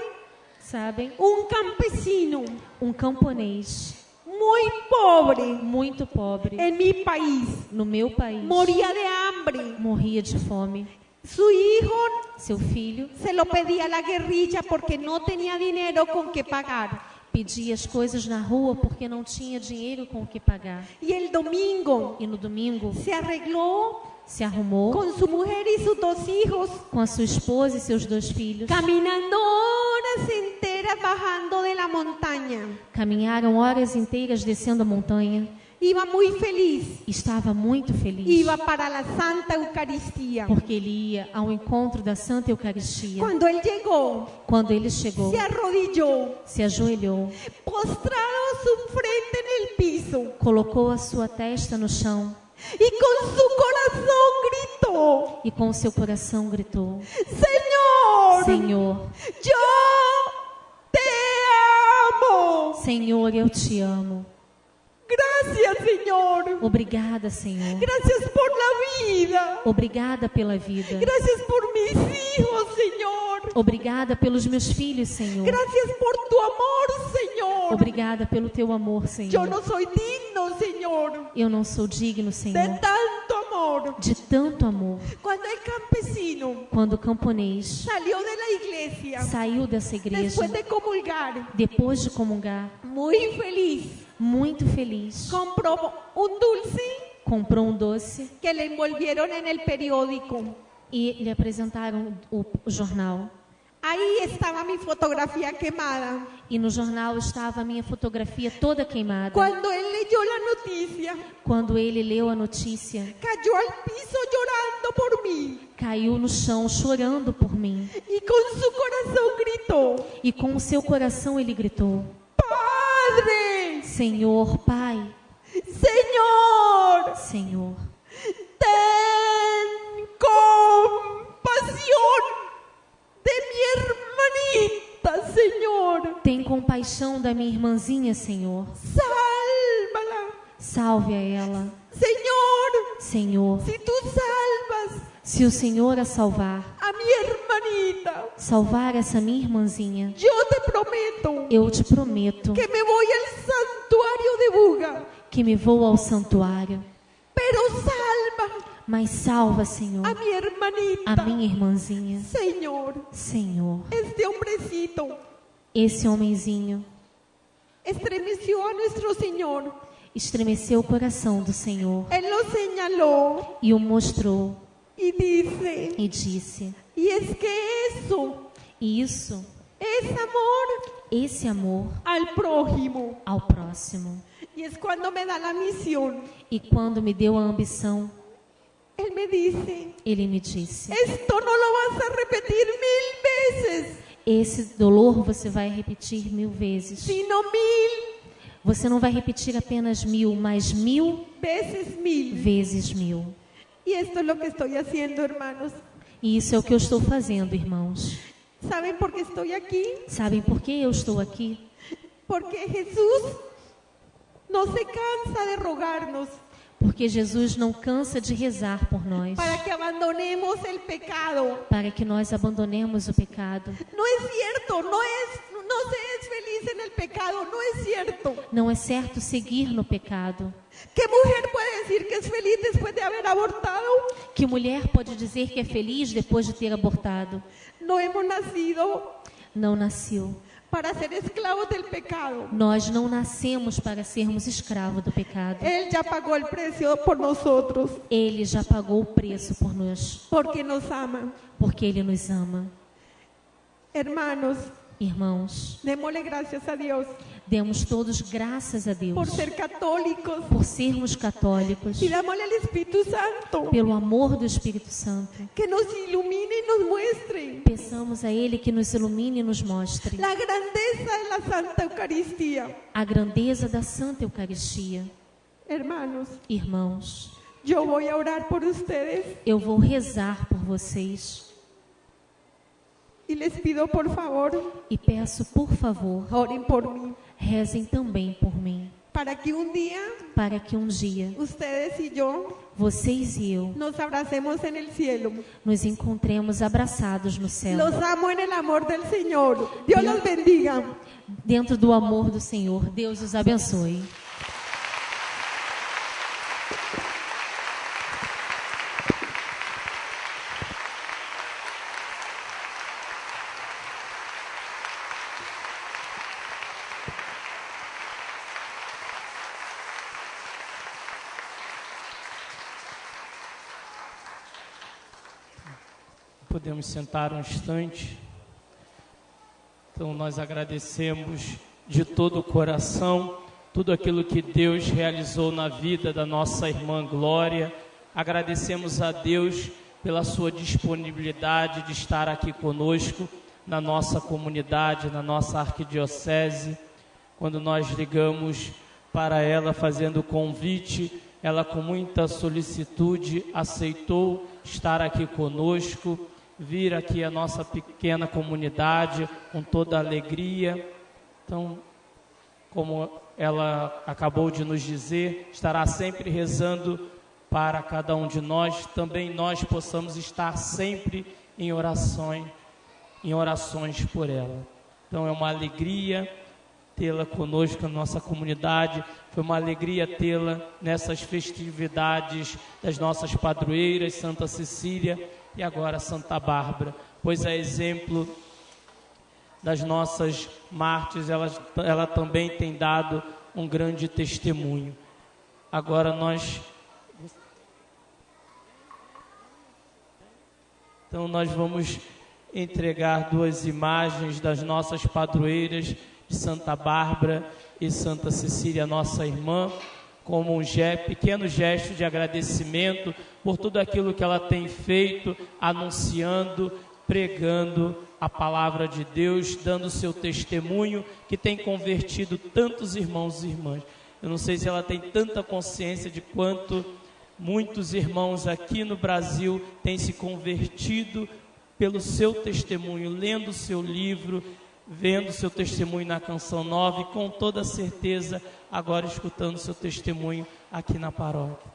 Sabem? Un campesino Um camponês muy pobre muito pobre en mi país no meu país moría de hambre. morria de fome. Su hijo Seu filho se lo pedía a la guerrilla porque no tenía dinero con que pagar. pedia as coisas na rua porque não tinha dinheiro com o que pagar. Y el domingo E no domingo se arregló se arrumou con su mujer y sus 2 hijos, com a sua esposa e seus 2 filhos. caminando horas enteras bajando de la montaña. Caminharam horas inteiras descendo a montanha. Iba muy feliz. Estava muito feliz Iba para la Santa Eucaristía. porque ele ia ao encontro da Santa Eucaristia. Cuando él llegó, Quando ele chegou, se arrodilló, se ajoelhou, postrado su frente en el piso colocou a sua testa no chão y con su corazón gritó: e com seu coração gritou: Señor, Senhor, yo te amo. Senhor, eu te amo. Gracias, Señor. Obrigada, Senhor. Gracias por la vida. Obrigada pela vida. Gracias por mis hijos, Señor. Obrigada pelos meus filhos, Senhor. Gracias por tu amor, Señor. Obrigada pelo teu amor, Yo Senhor. no soy digno, Señor, Eu não sou digno, de Senhor, tanto amor. de tanto amor. Cuando el campesino Quando o camponês salió de la iglesia saiu dessa igreja, después de comulgar, depois de comungar, muy feliz, muito feliz, compró un dulce comprou um doce que le envolvieron en el periódico. e lhe apresentaram o jornal. Ahí estaba mi fotografía quemada. E no jornal estava a minha fotografia toda queimada. Cuando él leyó la noticia, Quando ele leu a notícia, cayó al piso llorando por mí caiu no chão chorando por mim. y con su corazón gritó: E com o seu coração ele gritou: Padre, Senhor, Pai, Señor, Senhor, ten compasión de mi hermanita, Señor. tem compaixão da minha irmãzinha, Senhor. Sálvala. Salve a ela. Señor, Senhor, si tú salvas Se o Senhor a salvar, a mi hermanita, salvar essa minha irmãzinha, yo te prometo eu te prometo que me voy al santuario de Buga, que me vou ao santuário. pero salva Mas salva, Senhor, a mi hermanita. a minha irmãzinha. Señor, Senhor, este hombrecito esse homenzinho estremeció a nuestro Señor. estremeceu o coração do Senhor Él lo señaló e o mostrou y dice, e disse: y es que eso es amor esse amor al prójimo. ao próximo. Y es cuando me da la misión. E quando me deu a ambição, Él me dice, ele me disse: esto no lo vas a repetir 1000 veces, esse dolor você vai repetir 1000 vezes. sino 1000 Você não vai repetir apenas 1000, mas 1000 veces 1000. vezes 1000. Y esto es lo que estoy haciendo, hermanos. E isso é o que eu estou fazendo, irmãos. ¿Saben por qué estoy aquí? Sabem por que eu estou aqui? Porque Jesús no se cansa de rogarnos Porque Jesus não cansa de rezar por nós, para que abandonemos el pecado. para que nós abandonemos o pecado. No es cierto, no se es feliz en el pecado, no es cierto. Não é certo seguir no pecado. ¿Qué mujer puede decir que es feliz después de haber abortado? Que mulher pode dizer que é feliz depois de ter abortado? No hemos nacido Não nasceu. para ser esclavos del pecado. Nós não nascemos para sermos escravos do pecado. Él ya pagó el precio por nosotros, Ele já pagou o preço por nós, porque nos ama. porque Ele nos ama. Hermanos, Irmãos, démosle gracias a Dios demos todos graças a Deus por ser católicos. por sermos católicos, Pidámosle al Espíritu Santo pelo amor do Espírito Santo. que nos ilumine y nos muestre Peçamos a Ele que nos ilumine e nos mostre la grandeza de la Santa Eucaristía. a grandeza da Santa Eucaristia. Hermanos, Irmãos, yo voy a orar por ustedes eu vou rezar por vocês y les pido por favor, e peço, por favor, oren por mí, rezem também por mim, para que un día para que um dia ustedes y yo vocês e eu nos abracemos en el cielo. nos encontremos abraçados no céu, Los amo en el amor del Señor. Dios los bendiga. dentro do amor do Senhor. Deus os abençoe. Podemos sentar um instante. Então nós agradecemos de todo o coração tudo aquilo que Deus realizou na vida da nossa irmã Glória. Agradecemos a Deus pela sua disponibilidade de estar aqui conosco na nossa comunidade, na nossa arquidiocese. Quando nós ligamos para ela fazendo o convite, ela com muita solicitude aceitou estar aqui conosco, vir aqui a nossa pequena comunidade com toda a alegria. Então, como ela acabou de nos dizer, estará sempre rezando para cada um de nós. Também nós possamos estar sempre em orações por ela. Então é uma alegria tê-la conosco na nossa comunidade. Foi uma alegria tê-la nessas festividades das nossas padroeiras, Santa Cecília e agora Santa Bárbara, pois a exemplo das nossas mártires, ela também tem dado um grande testemunho. Agora nós vamos entregar duas imagens das nossas padroeiras de Santa Bárbara e Santa Cecília, nossa irmã, como um pequeno gesto de agradecimento por tudo aquilo que ela tem feito, anunciando, pregando a palavra de Deus, dando seu testemunho, que tem convertido tantos irmãos e irmãs. Eu não sei se ela tem tanta consciência de quanto muitos irmãos aqui no Brasil têm se convertido pelo seu testemunho, lendo o seu livro, vendo seu testemunho na Canção Nova e com toda certeza agora escutando seu testemunho aqui na paróquia.